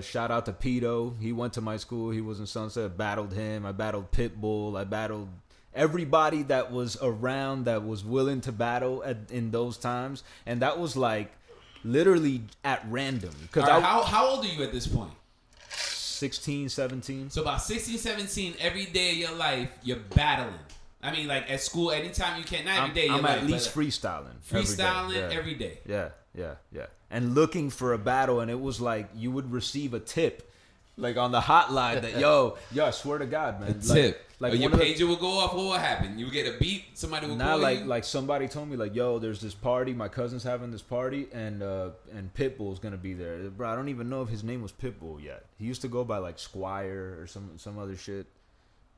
shout out to Pito. He went to my school. He was in Sunset. Battled him. I battled Pitbull. I battled everybody that was around that was willing to battle in those times. And that was like literally at random. Because All right, how old are you at this point? 16, 17. So about 16, 17, every day of your life, you're battling. I mean, like at school, anytime you can. Not every day of your I'm life, at least but freestyling. freestyling every day. Yeah. And looking for a battle, and it was like you would receive a tip, like on the hotline that yo, I swear to God, man, Tip. Like Or your one of the- pager would go off. What would happen? You would get a beep. Somebody would Nah, call like you. like somebody told me like, yo, there's this party. My cousin's having this party, and Pitbull's gonna be there. Bro, I don't even know if his name was Pitbull yet. He used to go by like Squire or some other shit.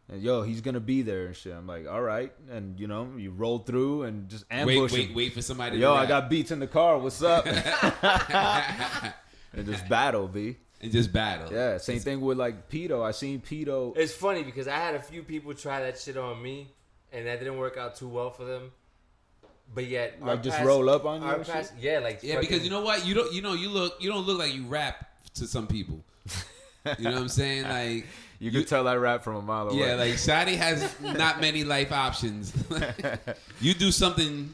And, yo, he's gonna be there and shit. I'm like, all right, and you know, you roll through and just ambush. Wait for somebody. Yo, to I got beats in the car. What's up? And just battle, B. And just battle. Yeah, same thing with like Pito. I seen Pito. It's funny because I had a few people try that shit on me, and that didn't work out too well for them. But yet, Like just roll up on you. And shit? Yeah, like Yeah, because you know what? You don't look like you rap to some people. You know what I'm saying? Like you could tell I rap from a mile away. Yeah, like Shottie has not many life options. You do something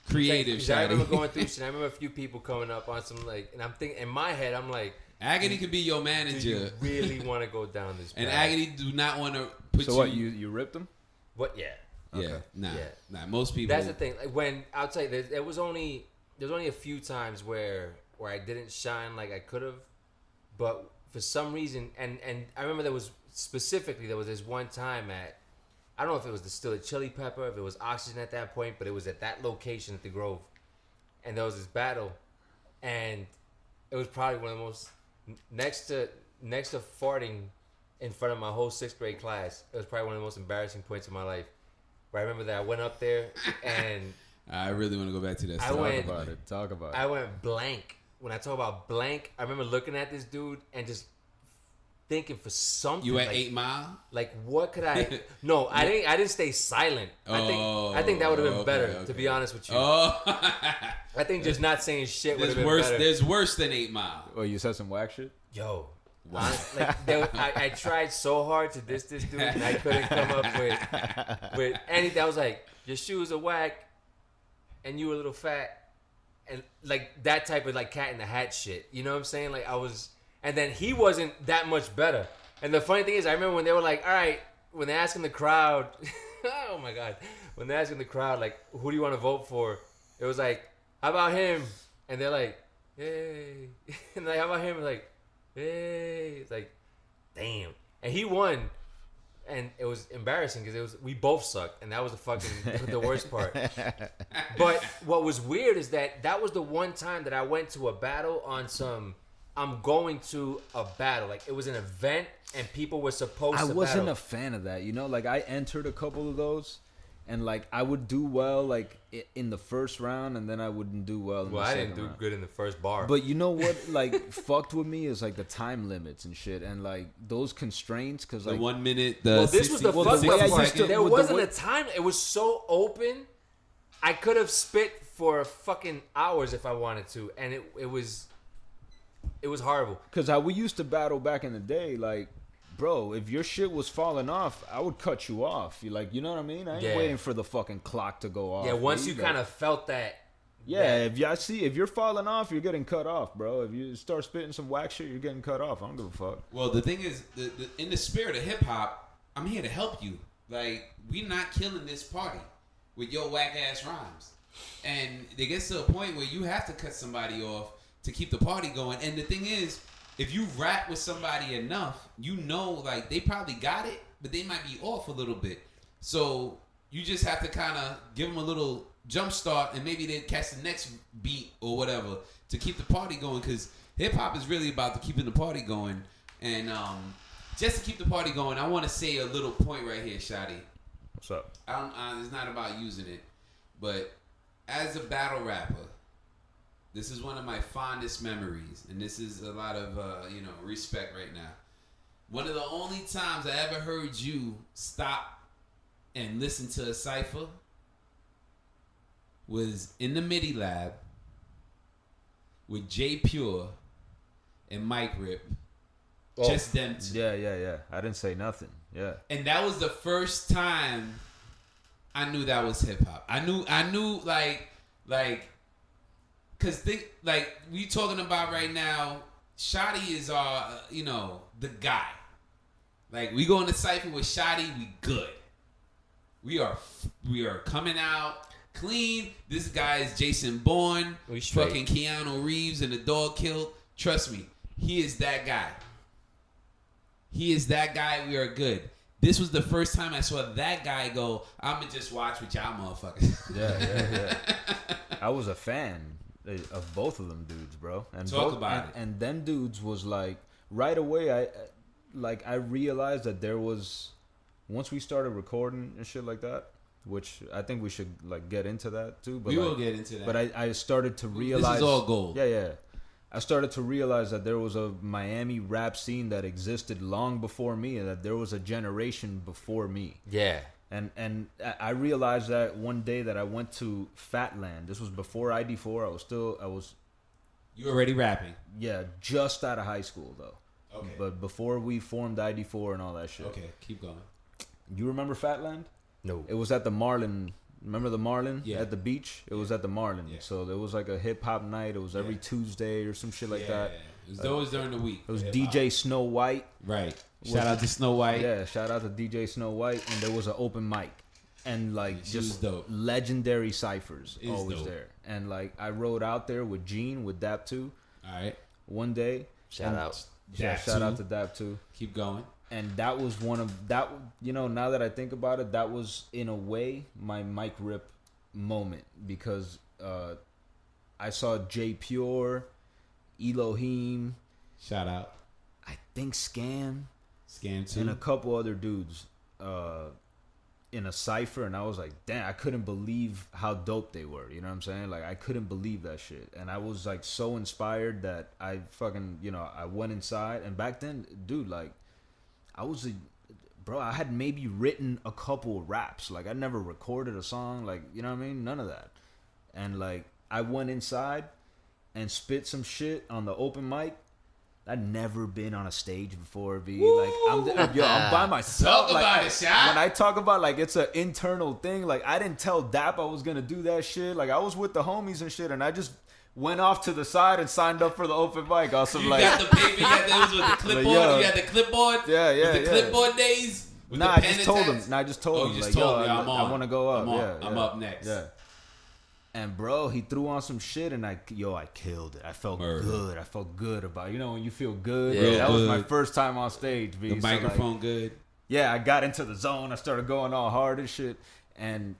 creative, Shottie. I remember Shottie. going through shit. I remember a few people coming up on some like, and I'm thinking in my head, I'm like, Agony could be your do manager, you really want to go down this path? and Agony do not want to put you. So what? You ripped him? What? Yeah. Yeah, Okay. nah. Most people. That's the thing. Like when I'll tell you, there was only a few times where I didn't shine like I could have, but for some reason, and I remember there was this one time at, I don't know if it was the Still a Chili Pepper, if it was Oxygen at that point, but it was at that location at the Grove, and there was this battle, and it was probably one of the most next to farting in front of my whole 6th grade class. It was probably one of the most embarrassing points of my life. But I remember that I went up there and I really want to go back to that. Talk about it. I went blank. When I talk about blank, I remember looking at this dude and just thinking for something. You at like, 8 Mile? Like what could I? No, I didn't stay silent. I think that would have been better. To be honest with you, I think just not saying shit would have been better. There's worse than 8 Mile. Oh, you said some whack shit? Yo. Wow. I tried so hard to diss this dude and I couldn't come up with anything. I was like, your shoes are whack and you a little fat, and like that type of like Cat in the Hat shit. You know what I'm saying? Like and then he wasn't that much better. And the funny thing is, I remember when they were like, all right, when they're asking the crowd, oh my God, when they're asking the crowd, like, who do you want to vote for? It was like, how about him? And they're like, hey. And like, how about him? Like, hey, it's like, damn. And he won, and it was embarrassing because we both sucked, and that was the worst part. But what was weird is that was the one time that I went to a battle on some. I'm going to a battle, like it was an event, and people were supposed to. I wasn't battle. a fan of that, you know. Like I entered a couple of those, and like I would do well, like in the first round, and then I wouldn't do well. Well, I didn't do good in the first bar. But you know what, like fucked with me is like the time limits and shit, and like those constraints, because like the 1 minute. Well, this was the fucked up part. There with wasn't a time. It was so open. I could have spit for fucking hours if I wanted to, and it was horrible. Because how we used to battle back in the day, like, bro, if your shit was falling off, I would cut you off. You like, you know what I mean? I ain't waiting for the fucking clock to go off. Yeah, once you kind of felt that. Yeah, if you're falling off, you're getting cut off, bro. If you start spitting some whack shit, you're getting cut off. I don't give a fuck. Well, the thing is, in the spirit of hip hop, I'm here to help you. Like, we not killing this party with your whack ass rhymes, and it gets to a point where you have to cut somebody off to keep the party going. And the thing is, if you rap with somebody enough, you know, like, they probably got it, but they might be off a little bit. So you just have to kind of give them a little jump start, and maybe they catch the next beat or whatever to keep the party going. Because hip hop is really about keeping the party going. And just to keep the party going, I want to say a little point right here, Shottie. What's up? It's not about using it, but as a battle rapper, this is one of my fondest memories, and this is a lot of respect right now. One of the only times I ever heard you stop and listen to a cipher was in the MIDI lab with J Pure and Mike Rip. Oh, just them two. Yeah. I didn't say nothing. Yeah. And that was the first time I knew that was hip hop. I knew like. Cause we talking about right now, Shottie is our, the guy. Like, we go in the cypher with Shottie, we good. We are coming out clean. This guy is Jason Bourne, fucking Keanu Reeves in the dog kilt. Trust me, he is that guy. He is that guy. We are good. This was the first time I saw that guy go, I'ma just watch with y'all motherfuckers. Yeah. I was a fan of both of them dudes, bro. And Talk about it. And them dudes was like, right away, I realized that there was once we started recording and shit like that, which I think we should like get into that too. But we will get into that. But I started to realize this is all gold. Yeah. I started to realize that there was a Miami rap scene that existed long before me, and that there was a generation before me. Yeah. And I realized that one day that I went to Fatland. This was before ID4. I was. You already rapping? Yeah, just out of high school though. Okay. But before we formed ID4 and all that shit. Okay, keep going. You remember Fatland? No. It was at the Marlin. Remember the Marlin? Yeah. At the beach? It was at the Marlin. Yeah. So there was like a hip hop night. It was every Tuesday or some shit like that. It was always during the week. It was hip-hop. DJ Snow White. Right. Shout out to Snow White. Yeah, shout out to DJ Snow White. And there was an open mic. And like She was just dope. legendary ciphers Is always dope. there. And like I rode out there with Gene, with Dap 2 All right. one day. Shout out. Yeah, Dap shout 2. out to Dap 2. Keep going. And that was one of that. You know, now that I think about it, that was in a way my mic rip moment, because I saw J Pure, Elohim, Shout out. I think Scam, Scam 2. and a couple other dudes in a cipher, and I was like, damn, I couldn't believe how dope they were. You know what I'm saying? Like I couldn't believe that shit, and I was like so inspired that I fucking, you know, I went inside. And back then, dude, like bro, I had maybe written a couple of raps. Like I never recorded a song, like, you know what I mean? None of that. And like I went inside and spit some shit on the open mic. I'd never been on a stage before, B. Like I'm by myself. Talk like, about it, Shaq. When I talk about like it's an internal thing, like I didn't tell Dap I was gonna do that shit. Like I was with the homies and shit, and I just went off to the side and signed up for the open mic. Also, You like, got the paper, you got those with the clipboard, yo. you got the clipboard. Yeah, With the clipboard days. With nah, the I pen just and told him. tats? Nah, I just told Oh, him. you Like, just told yo, me, I'm I on. want to go up. I'm on. Yeah, I'm yeah. up next. Yeah. And bro, he threw on some shit, and I killed it. I felt Word. good. I felt good about it. You know when you feel good. Yeah. That was my Good. first time on stage. B. The So, like, microphone good. yeah, I got into the zone. I started going all hard and shit, and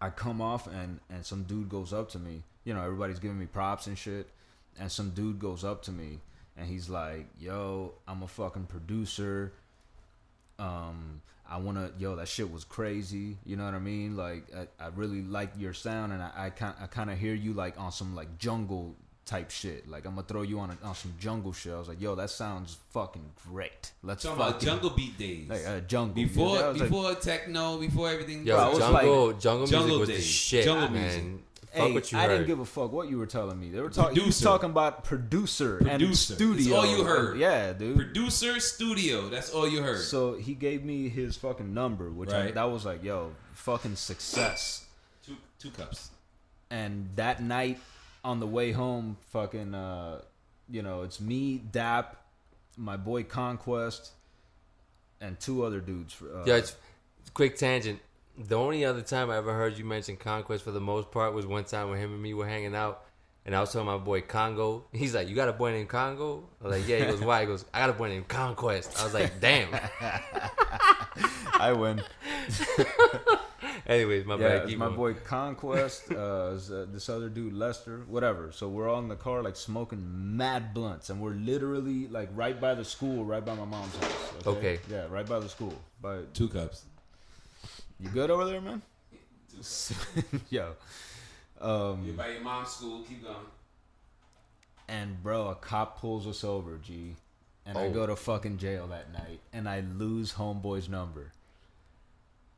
I come off, and some dude goes up to me. You know, everybody's giving me props and shit, and some dude goes up to me, and he's like, "Yo, I'm a fucking producer. I wanna, that shit was crazy. You know what I mean? Like, I really like your sound, and I kind of hear you like on some like jungle type shit. Like, I'm gonna throw you on some jungle shit." I was like, "Yo, that sounds fucking great. Let's Talking fucking about jungle beat days. like jungle Before Yeah, I was like, before techno, before everything. Yo, I was jungle Jungle music was the days. shit, Jungle man. music. Fuck hey, what you I heard. didn't give a fuck what you were telling me. They were talking. You was Producer. talking about producer and Producer. studio. That's all you heard. Yeah, dude. Producer, studio. That's all you heard. So he gave me his fucking number, which Right. that was like, yo, fucking success. Two cups. And that night on the way home, fucking, it's me, Dap, my boy Conquest, and two other dudes. Yeah, it's quick tangent. The only other time I ever heard you mention Conquest for the most part was one time when him and me were hanging out, and I was telling my boy Congo. He's like, "You got a boy named Congo?" I was like, "Yeah." He goes, "Why?" He goes, "I got a boy named Conquest." I was like, "Damn." I win. Anyways, my Yeah, bad. it's Keep my going. boy Conquest, this other dude Lester, whatever. So we're all in the car like smoking mad blunts, and we're literally like right by the school, right by my mom's house. Okay. Yeah, right by the school. But 2 cups. you good over there, man? Yo. You're by your mom's school. Keep going. And bro, a cop pulls us over, G, and I Oh. go to fucking jail that night, and I lose homeboy's number.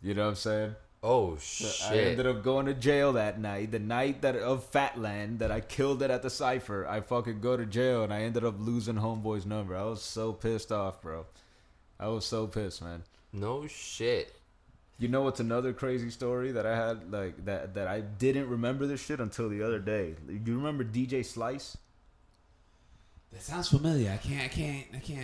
You know what I'm saying? Oh So shit! I ended up going to jail that night. The night of Fatland that I killed it at the cipher, I fucking go to jail, and I ended up losing homeboy's number. I was so pissed off, bro. I was so pissed, man. No shit. You know what's another crazy story that I had, like that I didn't remember this shit until the other day. You remember DJ Slice? That sounds familiar. I can't.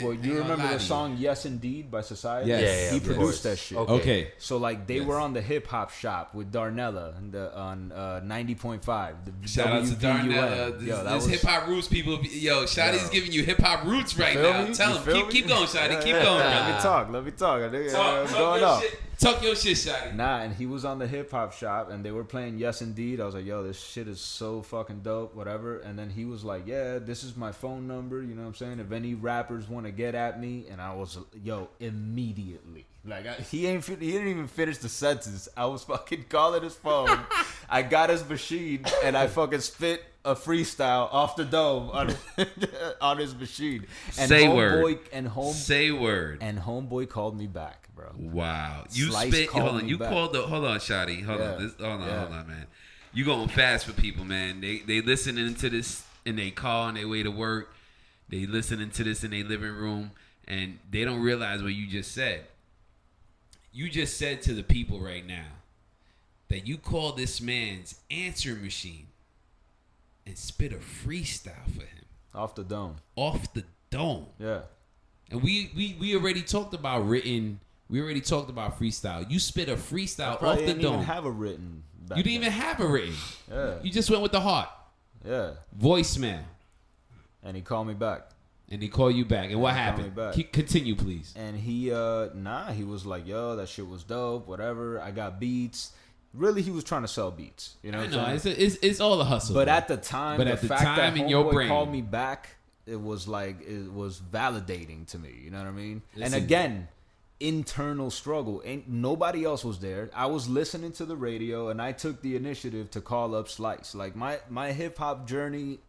Well, I ain't you gonna remember lie the to you. song "Yes Indeed" by Society? Yes. Yeah, He of produced course. that shit. Okay. So like they Yes. were on the Hip Hop Shop with Darnella on 90.5. The Shout out to WVUM. Darnella. Yo, that This was hip hop roots people. Yo, Shottie's Yo. giving you hip hop roots right Feel now. me? Tell You him. feel me? Keep going, Shottie. Keep Yeah, going, yeah. brother. Let me talk. I'm Talk going your up. shit. Talk your shit, Shottie. Nah, and he was on the Hip Hop Shop, and they were playing Yes Indeed. I was like, yo, this shit is so fucking dope, whatever. And then he was like, yeah, this is my phone number, you know what I'm saying? If any rappers want to get at me, and I was, yo, immediately. Like he didn't even finish the sentence. I was fucking calling his phone. I got his machine and I fucking spit a freestyle off the dome on his machine. And Say homeboy, word. Say word. And homeboy called me back, bro. Wow. You Slice spit. called Hold on. me You back. called the. Hold on, Shottie. Hold on, man. You going fast for people, man. They listening to this and they call on their way to work. They listening to this in their living room and they don't realize what you just said. You just said to the people right now that you call this man's answer machine and spit a freestyle for him. Off the dome. Off the dome. Yeah. And we already talked about written. We already talked about freestyle. You spit a freestyle off the didn't dome. even have a written. You didn't even have a written. Yeah. You just went with the heart. Yeah. Voicemail. And he called me back. And he called you back. And what happened? Continue, please. And he he was like, yo, that shit was dope, whatever. I got beats. Really, he was trying to sell beats. You know what I'm saying? It's all a hustle. But bro. at the time, but the at the fact time that in your homeboy brain called me back, it was validating to me. You know what I mean? Listen. And again, internal struggle. Ain't nobody else was there. I was listening to the radio, and I took the initiative to call up Slice. Like my hip hop journey.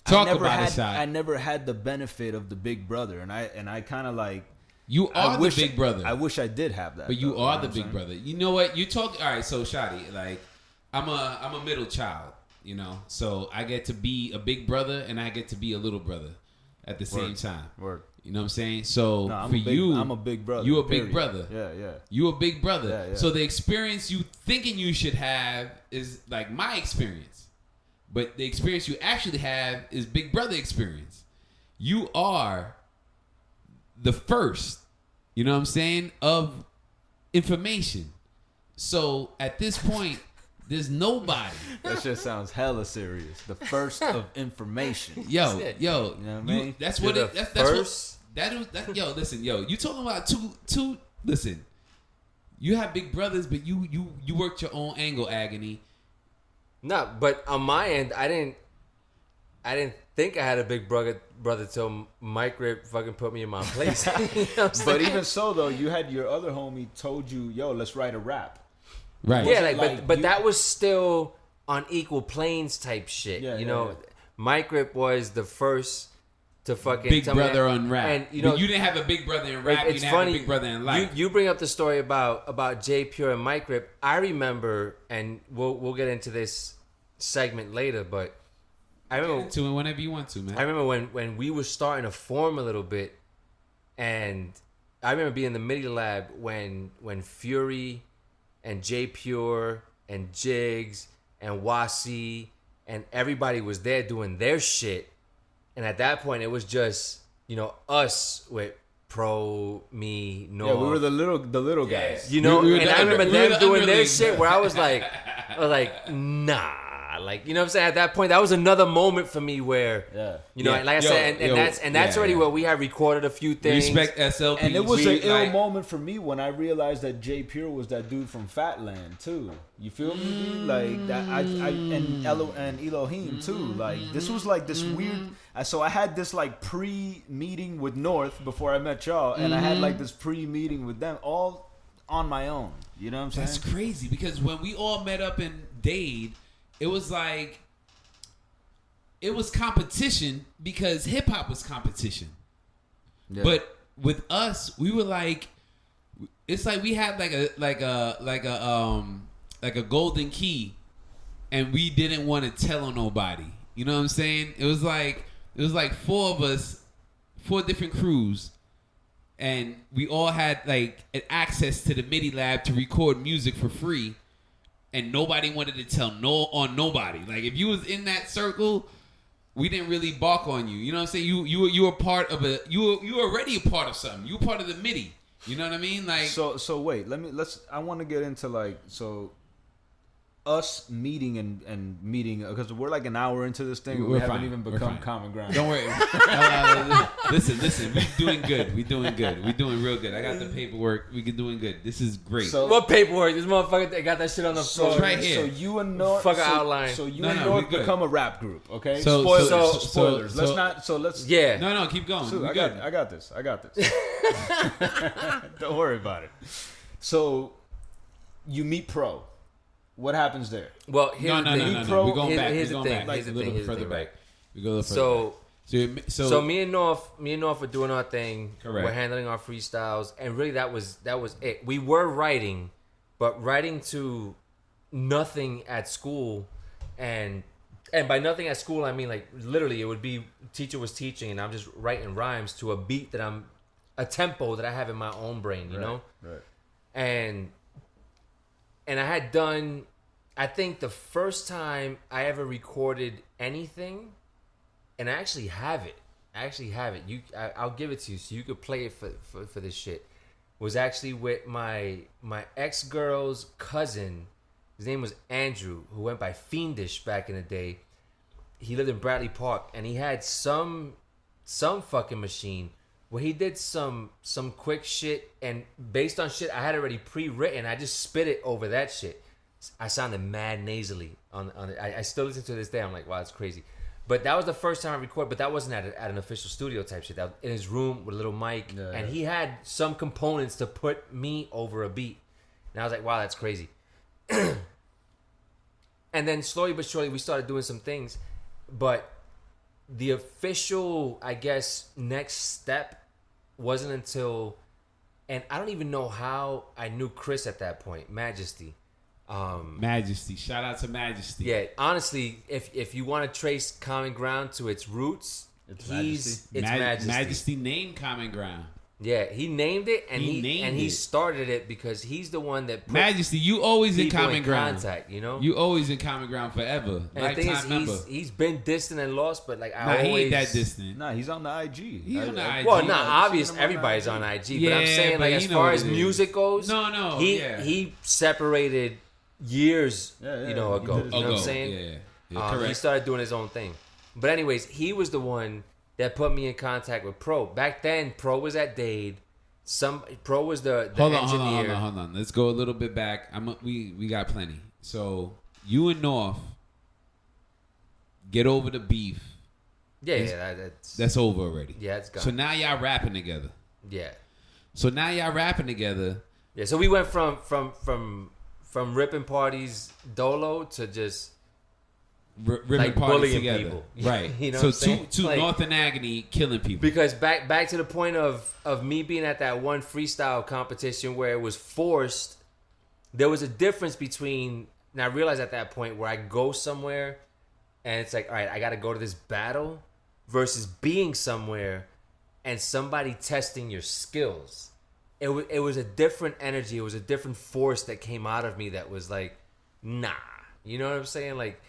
I never had the benefit of the big brother, and I kind of like. You are the big brother. I wish I did have that. But you are the big brother. You know what? You talk. All right, so Shottie, like, I'm a middle child, you know, so I get to be a big brother and I get to be a little brother at the same time. Word. You know what I'm saying? So I'm a big brother. You a big brother. Yeah. You a big brother. Yeah. So the experience you thinking you should have is like my experience, but the experience you actually have is big brother experience. You are the first, you know what I'm saying, of information. So at this point, there's nobody. That shit sounds hella serious. The first of information. Yo, you know what I mean? That's what it. That's first. That. Yo, listen, yo. You talking about two? Listen, you have big brothers, but you worked your own angle, Agony. No, but on my end, I didn't think I had a big brother till Mike Rip fucking put me in my place. You know but even so, though, you had your other homie told you, yo, let's write a rap. Right. Yeah, but that was still on equal planes type shit. Yeah, you know, Mike Rip was the first to fucking big brother on rap. And you know, but you didn't have a big brother in rap. It's you didn't funny, have a big brother in life. You bring up the story about Jay Pure and Mike Rip. I remember, and we'll get into this segment later, but I remember to it whenever you want to, man. I remember when we were starting to form a little bit, and I remember being in the MIDI lab when Fury and Jay Pure and Jigs and Wasi and everybody was there doing their shit, and at that point it was just, you know, us with Pro, me, North. Yeah, we were the little guys. You know, we and I remember them doing their underlings. shit where I was like, nah. Like, you know what I'm saying? At that point, that was another moment for me where, you know, like I said, and that's already where we had recorded a few things. Respect SLP. And it was an ill moment for me when I realized that Jay Pure was that dude from Fatland too. You feel me? Dude? Like that, and Elohim too. Like this was like this weird. So I had this like pre-meeting with North before I met y'all, and I had like this pre-meeting with them all on my own. You know what I'm saying? That's crazy because when we all met up in Dade, it was like, it was competition because hip hop was competition. Yeah. But with us, we were like, it's like we had like a golden key, and we didn't want to tell on nobody. You know what I'm saying? It was like four of us, four different crews, and we all had like access to the MIDI lab to record music for free. And nobody wanted to tell nobody. Like if you was in that circle, we didn't really bark on you. You know what I'm saying? You were part of you were already a part of something. You were part of the MIDI. You know what I mean? Like so wait, I want to get into like, so us meeting and meeting, because we're like an hour into this thing. We're We fine. haven't even We're become fine. common ground. Don't worry. Listen. We doing good. We doing real good. I got the paperwork. We doing good. This is great. So- What paperwork? This motherfucker they got that shit on the So, floor. right here. so you and North, Fuck a so, outline. So you No, and no, North we good. become a rap group, okay? So- spoilers, so- spoilers. so- let's so- not. So let's. Yeah. No, keep going. So We I good. got this. Don't worry about it. So you meet Pro. What happens there? Well, here's No. the thing. Pro- We're going back. Here's We're the going thing. back. Here's the a little thing. Here's the further thing, back. right? We go a little further back. So me and North were doing our thing. Correct. We're handling our freestyles, and really that was it. We were writing, but writing to nothing at school, and by nothing at school I mean like literally it would be teacher was teaching, and I'm just writing rhymes to a beat that a tempo that I have in my own brain, you know, Right. and I had done. I think the first time I ever recorded anything, and I actually have it. I'll give it to you so you could play it for this shit. Was actually with my ex-girl's cousin. His name was Andrew, who went by Fiendish back in the day. He lived in Bradley Park, and he had some fucking machine where he did some quick shit, and based on shit I had already pre-written, I just spit it over that shit. I sounded mad nasally on it. I still listen to this day. I'm like, wow, that's crazy. But that was the first time I recorded. But that wasn't at an official studio type shit. That was in his room with a little mic, and he had some components to put me over a beat. And I was like, wow, that's crazy. And then slowly but surely we started doing some things. But the official, I guess, next step wasn't until, and I don't even know how I knew Chris at that point, Majesty. Majesty. Shout out to Majesty. Yeah, honestly, if you want to trace Common Ground to its roots, It's Majesty. Majesty named Common Ground. Yeah, he named it, and He named he it. started it because he's the one that put Majesty, you always in people Common Ground. contact, you know. You always in Common Ground forever. And the thing Lifetime is, member. he's been distant and lost, but like I Nah, always he ain't that distant. Nah, he's on the IG. He on the IG. Well, I've not seen obvious. him on Everybody's IG. on IG, but Yeah, I'm saying but like you as know far what as it is. music goes, No, he yeah. he separated years, Yeah, you know, he ago. did You know what I'm Ago, saying? Yeah, He correct. started doing his own thing. But anyways, he was the one that put me in contact with Pro. Back then, Pro was at Dade. Pro was the engineer. Hold on. Let's go a little bit back. We got plenty. So you and North get over the beef. Yeah, That's over already. Yeah, it's gone. So now y'all rapping together. yeah. So now y'all rapping together. Yeah, so we went from ripping parties dolo to just Ripping like parties bullying together. people. Right. You know so what I'm saying? two Like- North and Agony killing people. because back to the point of me being at that one freestyle competition where it was forced. There was a difference between, and I realized at that point where I go somewhere and it's like, all right, I got to go to this battle versus being somewhere and somebody testing your skills. It was a different energy. It was a different force that came out of me that was like, nah. You know what I'm saying? Like,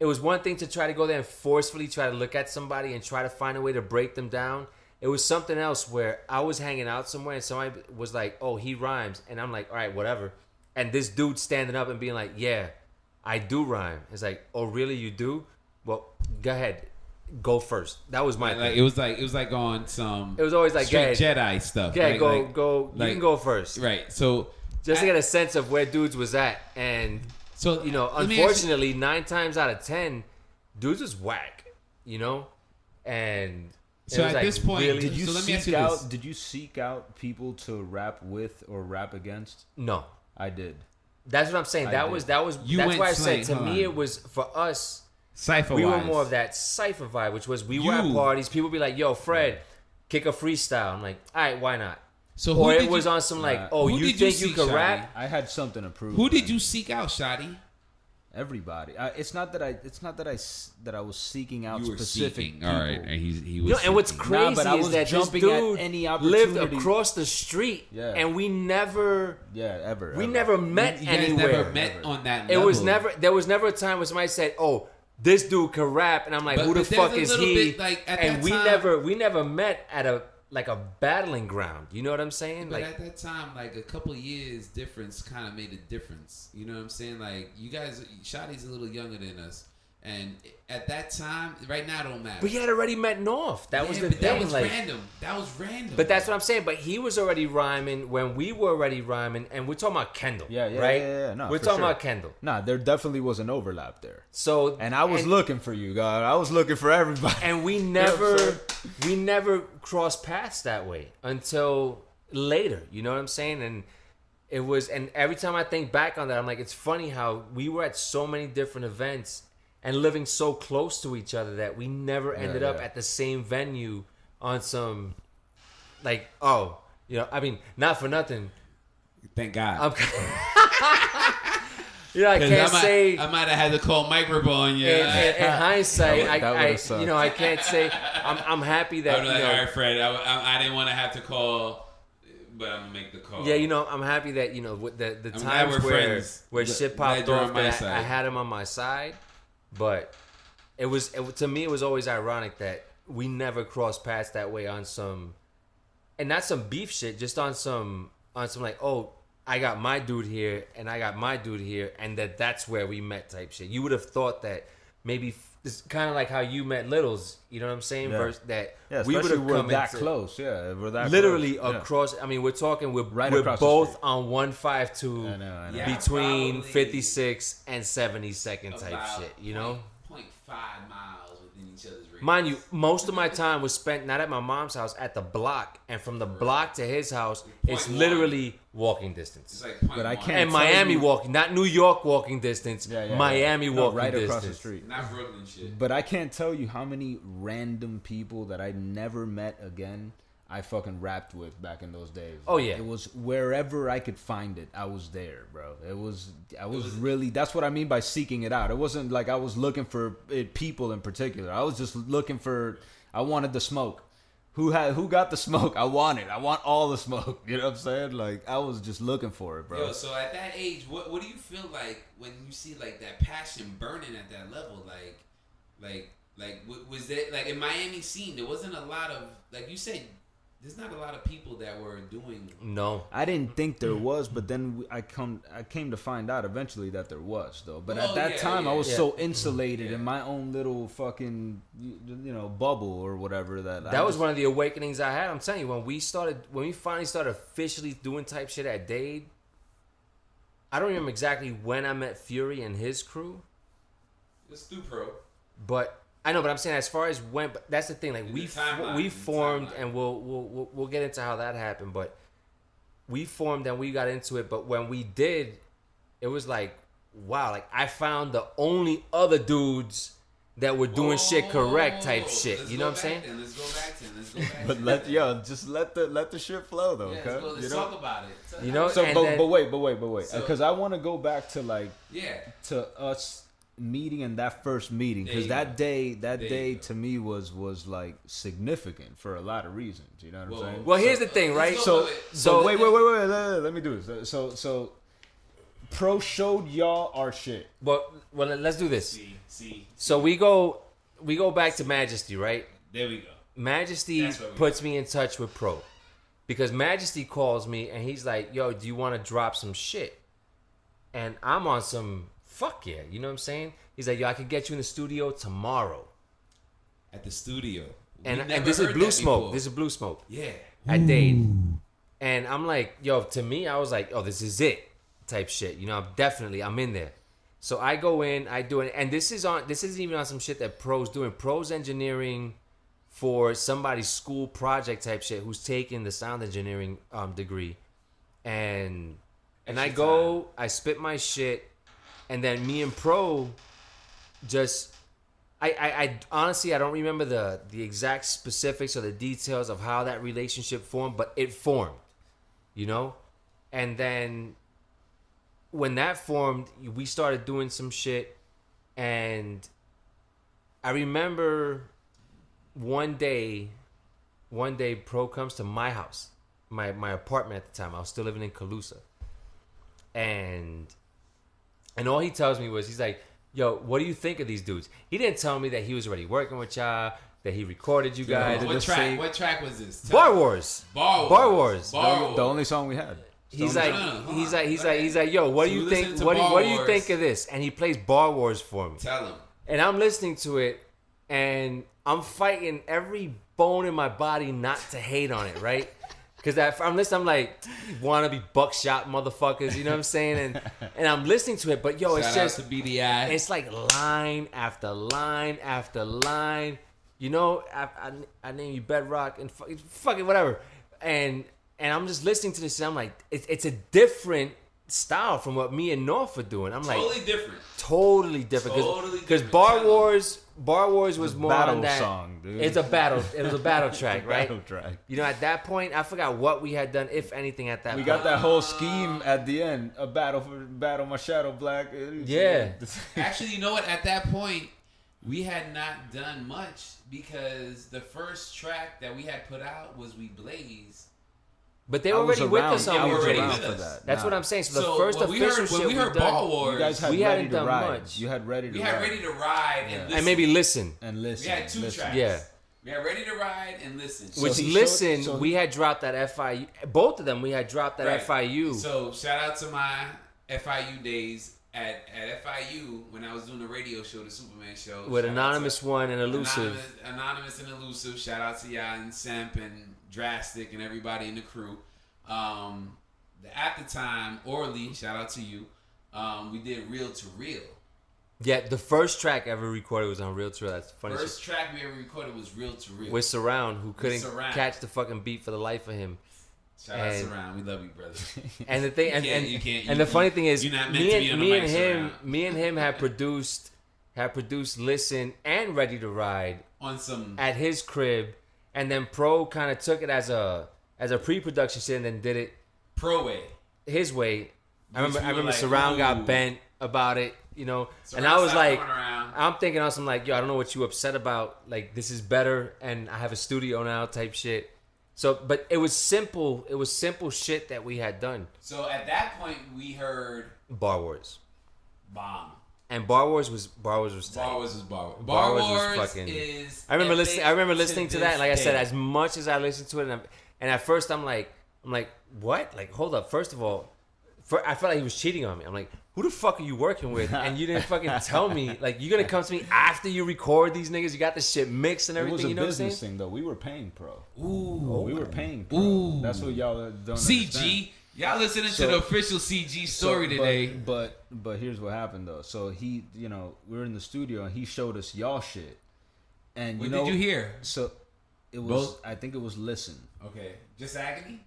it was one thing to try to go there and forcefully try to look at somebody and try to find a way to break them down. It was something else where I was hanging out somewhere and somebody was like, oh, he rhymes. And I'm like, all right, whatever. And this dude standing up and being like, yeah, I do rhyme. It's like, oh, really? You do? Well, go ahead. Go first. That was my Like thing. it was like on some. It was always like, straight go ahead. Jedi stuff. Yeah, Like- go. like- You can go first. Right. So Just to get a sense of where dudes was at. And, So you know, let me ask you- unfortunately, 9 times out of 10, dudes was whack, you know? And it So was at like, this point, really? Did you So let me ask seek you this. out? Did you seek out people to rap with or rap against? No. I did. That's what I'm saying. I That did. was You that's went why I slang, said to hold me on. it was for us. Cypher We were wise. more of that cypher vibe, which was we were at You- parties. People be like, "Yo, Fred, kick a freestyle." I'm like, "All right, why not?" So who Or did it was you, on some like, Nah. "Oh, Who you did you think you see, could Shotty? rap?" I had something to prove. Who did man. you seek out, Shotty? Everybody. It's not that I was seeking out You were specific seeking. people. All right, and he was. You know, and what's seeking. crazy but I is was that this jumping at dude any lived opportunity. across the street, Yeah. and we never ever. met You guys anywhere. never met on that It level. was never. There was never a time where somebody said, "Oh, this dude could rap," and I'm like, But- "Who the but there's fuck a is little he?" bit, like, at and that we time- never met at a like a battling ground. You know what I'm saying? But like at that time, like a couple of years difference kind of made a difference. You know what I'm saying? Like you guys, Shottie's a little younger than us, and at that time, right now, it don't matter. we had already met North. That was the but thing. that was like random. That was random. But that's what I'm saying. But he was already rhyming when we were already rhyming, and we're talking about Kendall. Right? No, we're for talking sure. about Kendall. Nah, there definitely was an overlap there. So And I was looking for you, God. I was looking for everybody. and we know what I'm never crossed paths that way until later. You know what I'm saying? And it was, and every time I think back on that, I'm like, it's funny how we were at so many different events and living so close to each other that we never ended up at the same venue on some, like, oh, you know, I mean, not for nothing. Thank God. You know, I can't say. I might have had to call Microbe on you. In hindsight, that you know, I can't say. I'm happy that. I'm like, all right, Fred. I didn't want to have to call, but I'm gonna make the call. Yeah, you know, I'm happy that, you know, with the I'm glad times we're friends. where shit popped Glad you're off on my that side. I had him on my side, but to me it was always ironic that we never crossed paths that way on some, and not some beef shit, just on some like, oh, I got my dude here and I got my dude here, and that's where we met type shit. You would have thought that maybe it's kind of like how you met Lidls, you know what I'm saying? Yeah. Versus that we would have come that into, close. Yeah, we're that literally close. across. I mean, we're talking. We're Right we're across the both street. on 152 I know. Yeah, between probably 56 and 72nd type About shit. You know, 0.5 miles within each other's range. mind you, most of my time was spent not at my mom's house, at the block, and from the block to his house, it's 0.1. literally walking distance. It's like 0.1. But I can't- And tell Miami you- walking, not New York walking distance. Yeah, Miami No, walking right distance. across the street. Not Brooklyn shit. But I can't tell you how many random people that I never met again I fucking rapped with back in those days. Oh, yeah. It was wherever I could find it, I was there, bro. I was really, that's what I mean by seeking it out. It wasn't like I was looking for people in particular. I was just looking for, I wanted the smoke. Who got the smoke? I want all the smoke. You know what I'm saying? Like, I was just looking for it, bro. Yo, so at that age, what do you feel like when you see like that passion burning at that level? Was there, like, in Miami scene, there wasn't a lot of, like you said, there's not a lot of people that were doing. No. I didn't think there was, but then I came to find out eventually that there was, though. But at that time, I was so insulated in my own little fucking, bubble or whatever That was one of the awakenings I had. I'm telling you, when we finally started officially doing type shit at Dade, I don't remember exactly when I met Fury and his crew, Let's do pro. but I know. But I'm saying as far as when, but that's the thing. Like we formed, and we'll get into how that happened. But we formed and we got into it. But when we did, it was like, wow! Like I found the only other dudes that were doing shit correct type shit. You know what I'm saying? Let's go back to it. But let the shit flow though. Yeah, let's talk about it. You know. So, and but then, wait, So- because I want to go back to Yeah. to us meeting in that first meeting, because that day to me was like significant for a lot of reasons. You know what I'm saying? well, here's the thing, right? So So- wait, let me do this. So Pro showed y'all our shit. well, let's do this. See. So we go back to Majesty, right? There we go. Majesty That's what we puts me in touch with Pro, because Majesty calls me and he's like, "Yo, do you want to drop some shit?" And I'm on some fuck yeah, you know what I'm saying? He's like, "Yo, I could get you in the studio tomorrow." At the studio. And We've this never is heard Blue that Smoke. before. This is Blue Smoke Yeah. at Dade. And I'm like, yo, to me, I was like, oh, this is it type shit. You know, I'm in there. So I go in, I do it, and this isn't even on some shit that Pro's doing. Pro's engineering for somebody's school project type shit who's taking the sound engineering degree. And I go, I spit my shit, and then me and Pro just I honestly I don't remember the exact specifics or the details of how that relationship formed, but it formed, you know? And then when that formed, we started doing some shit, and I remember one day Pro comes to my house, my apartment at the time. I was still living in Calusa. And all he tells me was, he's like, yo, what do you think of these dudes? He didn't tell me that he was already working with y'all. that he recorded you guys. What track? What track was this? Bar Wars. Bar Wars. The only song we had. He's like, yo, what do you think? What do you think of this? And he plays Bar Wars for me. Tell him. And I'm listening to it, and I'm fighting every bone in my body not to hate on it, right? Because I'm listening, I'm like, you wanna be buckshot motherfuckers, you know what I'm saying? And I'm listening to it, but yo, it's Shout just out to BDI. It's like line after line after line. You know, I name you Bedrock and fucking whatever. And I'm just listening to this, and I'm like, it's a different style from what me and North were doing. I'm totally like, different. Totally different. Because Bar Wars was more battle on that song, dude. It's a battle. It was a battle track, right? Battle track. You know, at that point, I forgot what we had done, if anything, at that point. We got that whole scheme at the end. A battle my shadow black. Yeah. Actually, you know what? At that point, we had not done much because the first track that we had put out was We Blaze. But they were already with us on We Blaze. For that. That's what I'm saying. So the first official shit we heard Ball Wars, you guys had we hadn't done much. You had Ready to Ride. We had Ready to Ride and Listen. And maybe Listen. And Listen. We had two tracks. Yeah. We had Ready to Ride and Listen. Which Listen, we had dropped that FIU. Both of them, we had dropped that FIU. So shout out to my FIU days at FIU when I was doing the radio show, the Soopaman show. With Anonymous One and Elusive. Anonymous and Elusive. Shout out to y'all and Semp and Drastic and everybody in the crew. At the time, Orly, shout out to you. We did Real to Real. Yeah, the first track ever recorded was on Real to Real. That's funny. First track we ever recorded was Real to Real. With Surround, who couldn't catch the fucking beat for the life of him. Shout out Surround, we love you, brother. And the thing, and the funny thing is, me and him had produced Listen and Ready to Ride on some at his crib, and then Pro kind of took it as a pre-production shit and then did it Pro way, his way. I remember like, Surround got bent about it, you know, and I was like, I'm thinking also, I'm like, yo, I don't know what you upset about. Like, this is better, and I have a studio now, type shit. So, but it was simple. It was simple shit that we had done. So at that point, we heard Bar Wars, bomb, and Bar Wars was tight. Bar Wars was Bar Wars. Bar Wars was fucking. I remember listening to that. And like I said, as much as I listened to it, and at first I'm like, what? Like, hold up. First of all, I felt like he was cheating on me. I'm like, who the fuck are you working with? And you didn't fucking tell me. Like, you're gonna come to me after you record these niggas. You got this shit mixed and everything. It was a business thing, though. We were paying Pro. We were paying Pro. Ooh. That's what y'all don't CG. Understand. Y'all listening to the official CG story today. But here's what happened though. So he, we were in the studio and he showed us y'all shit. And what did you hear? So it was. I think it was Listen. Okay, just Agony.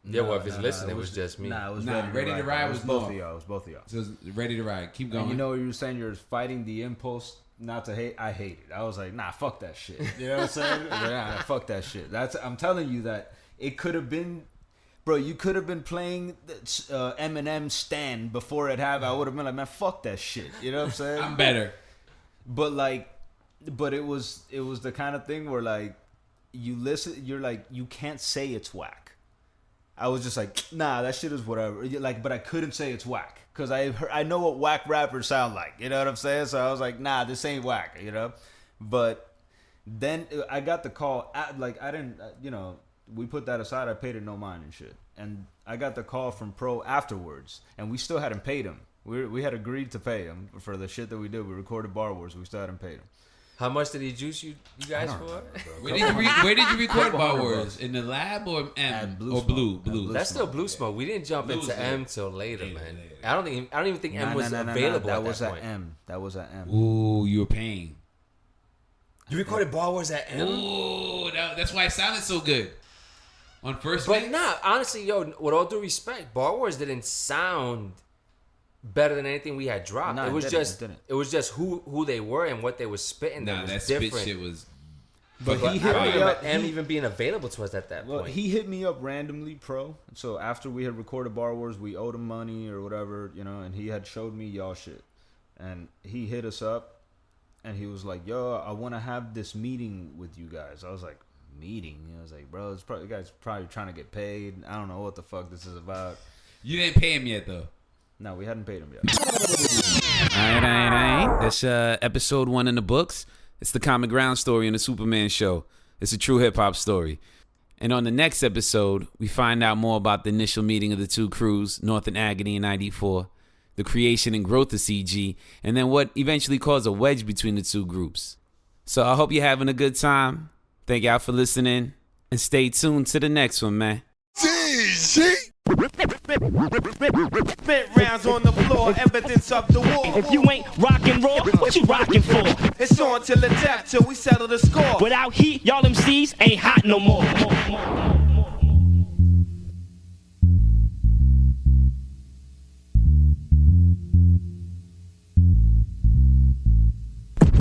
Yeah, well, if it's Listen, it was just me. Nah, it was Ready to Ride was both of y'all. It was both of y'all. So it was Ready to Ride. Keep going. And you know what you were saying? You're fighting the impulse not to hate. I hate it. I was like, nah, fuck that shit. You know what I'm saying? Nah, fuck that shit. I'm telling you that it could have been, bro. You could have been playing Eminem Stan before it happened. I would have been like, man, fuck that shit. You know what I'm saying? I'm better. But it was the kind of thing where like you listen, you're like, you can't say it's whack. I was just like, nah, that shit is whatever. Like, but I couldn't say it's whack because I know what whack rappers sound like. You know what I'm saying? So I was like, nah, this ain't whack. But then I got the call. I didn't. We put that aside. I paid it no mind and shit. And I got the call from Pro afterwards, and we still hadn't paid him. We had agreed to pay him for the shit that we did. We recorded Bar Wars. We still hadn't paid him. How much did he juice you guys for? Where did you record Bar Wars? In the lab or M or Blue? That's still Blue Smoke. We didn't jump into M till later, man. I don't even think M was available at that point. That was at M. Ooh, you were paying. You recorded Bar Wars at M? Ooh, that's why it sounded so good. On first But nah, honestly, yo, with all due respect, Bar Wars didn't sound better than anything we had dropped. No, it was just who they were and what they were spitting. Nah, that was that different. Spit shit was. But he hit I me remember up. M even being available to us at that point. He hit me up randomly, Pro. So after we had recorded Bar Wars, we owed him money or whatever, and he had showed me y'all shit, and he hit us up, and he was like, "Yo, I want to have this meeting with you guys." I was like, "Meeting?" I was like, "Bro, you guys probably trying to get paid. I don't know what the fuck this is about." You didn't pay him yet, though. No, we hadn't paid him yet. All right. That's episode 1 in the books. It's the common ground story in the Soopaman show. It's a true hip-hop story. And on the next episode, we find out more about the initial meeting of the two crews, North and Agony in 94, the creation and growth of CG, and then what eventually caused a wedge between the two groups. So I hope you're having a good time. Thank y'all for listening, and stay tuned to the next one, man. CG! Spit rounds on the floor, evidence of the war. If you ain't rockin' raw, what you rockin' for? It's on till the death, till we settle the score. Without heat, y'all MCs ain't hot no more.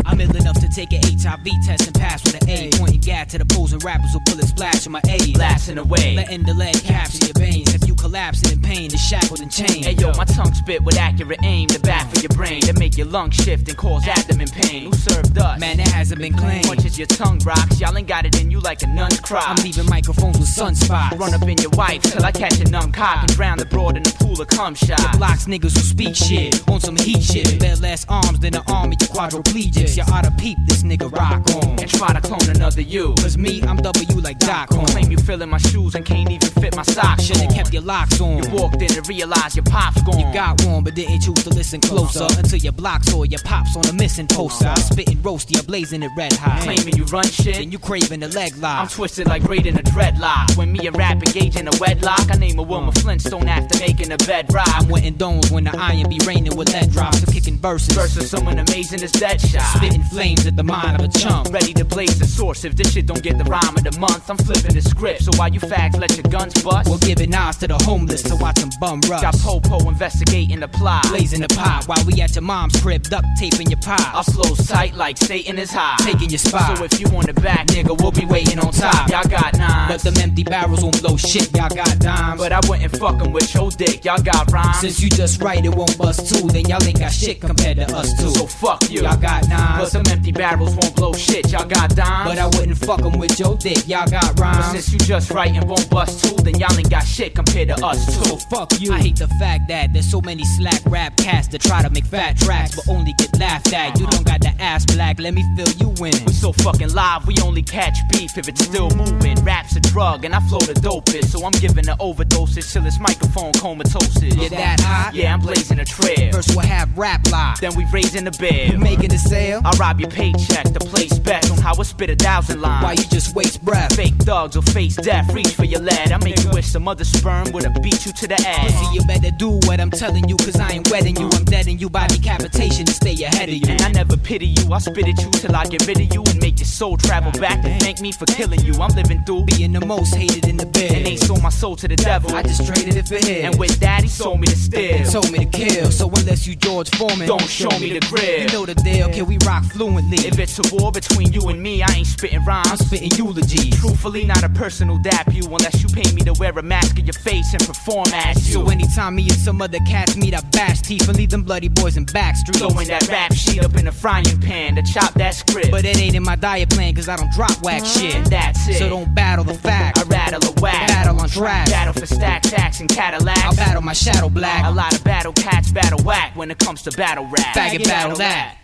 I'm ill enough to take an HIV test and pass with an A. Pointing gat to the posing rappers with bullets splash in my A. Blasting away, letting the lead capture your veins. If you collapsing in pain, it's shackled and chained. Hey yo, my tongue spit with accurate aim, the bat for your brain, that make your lungs shift and cause abdomen pain. Who served us? Man, that hasn't been claimed. Much as your tongue rocks, y'all ain't got it in you like a nun's cry. I'm leaving microphones with sunspots. Run up in your wife till I catch a numb cock and drown the broad in the pool of cum shot. It blocks niggas who speak shit on some heat shit. Bear less arms than the army, you quadriplegics. You oughta peep this nigga rock on and try to clone another you. Cause me, I'm W like Doc on. Claim you filling my shoes and can't even fit my socks. Should've kept your locks on. You walked in and realized your pop's gone. You got one but didn't choose to listen closer until your blocks or your pops on a missing poster. I spitting roasty, I'm blazing it red hot. Claiming you run shit and you craving the leg lock. I'm twisted like braid in a dreadlock. When me and rap engage in a wedlock, I name a Wilma Flintstone after making a bedrock. I'm wetting domes when the iron be raining with lead drops. So kicking verses someone amazing as Deadshot. Spitting flames at the mind of a chump. Ready to blaze the source. If this shit don't get the rhyme of the month, I'm flipping the script. So while you fags let your guns bust, we're giving eyes to the homeless to watch them bum rush. Got Popo investigating the plot, blazing the pot while we at your mom's crib, duct taping your pop. Our flow's tight like Satan is high, taking your spot. So if you on the back, nigga, we'll be waiting on top. Y'all got nines, but them empty barrels won't blow shit. Y'all got dimes, but I wouldn't fuck 'em with your dick. Y'all got rhymes. Since you just write it won't bust too, then y'all ain't got shit compared to us too. So fuck you. Y'all got nines, but them empty barrels won't blow shit. Y'all got dimes, but I wouldn't fuck 'em with your dick. Y'all got rhymes. But since you just write and won't bust too, then y'all ain't got shit compared to us too. So fuck you. I hate the fact that there's so many slack rap cats that try to make fat tracks but only get laughed at. You don't got the ass black, let me fill you in. We so fucking live, we only catch beef if it's still moving. Rap's a drug and I flow the dopest, so I'm giving the overdoses till this microphone comatose. You're that hot? Yeah, I'm blazing a trail. First we'll have rap live, then we raising the bill. You making a sale? I rob your paycheck to place bets on how I spit 1,000 lines. Why you just waste breath? Fake thugs will face death, reach for your lead. I make you wish some other sperm would've beat you to the ass. See, you better do what I'm telling you, cause I ain't wetting you. I'm deading you by decapitation to stay ahead of you. And I never pity you, I spit at you till I get rid of you and make your soul travel back to thank me for killing you. I'm living through being the most hated in the bed, and they sold my soul to the devil. I just traded it for his, and with that he sold me to steal, told me to kill. So unless you George Foreman, don't show me the grill. You know the deal, can we rock fluently? If it's a war between you and me, I ain't spitting rhymes, I'm spitting eulogies. Truthfully, not a personal dap you, unless you pay me to wear a mask of your face and perform as you. So anytime me and some other cats meet, I bash teeth and leave them bloody boys in backstreets. Throwing that rap sheet up in a frying pan to chop that script, but it ain't in my diet plan cause I don't drop whack shit. And that's it. So don't battle the facts, I rattle a whack. Battle on track, battle for stack tax and Cadillacs. I'll battle my shadow black. A lot of battle cats battle whack when it comes to battle rap. Faggot battle that.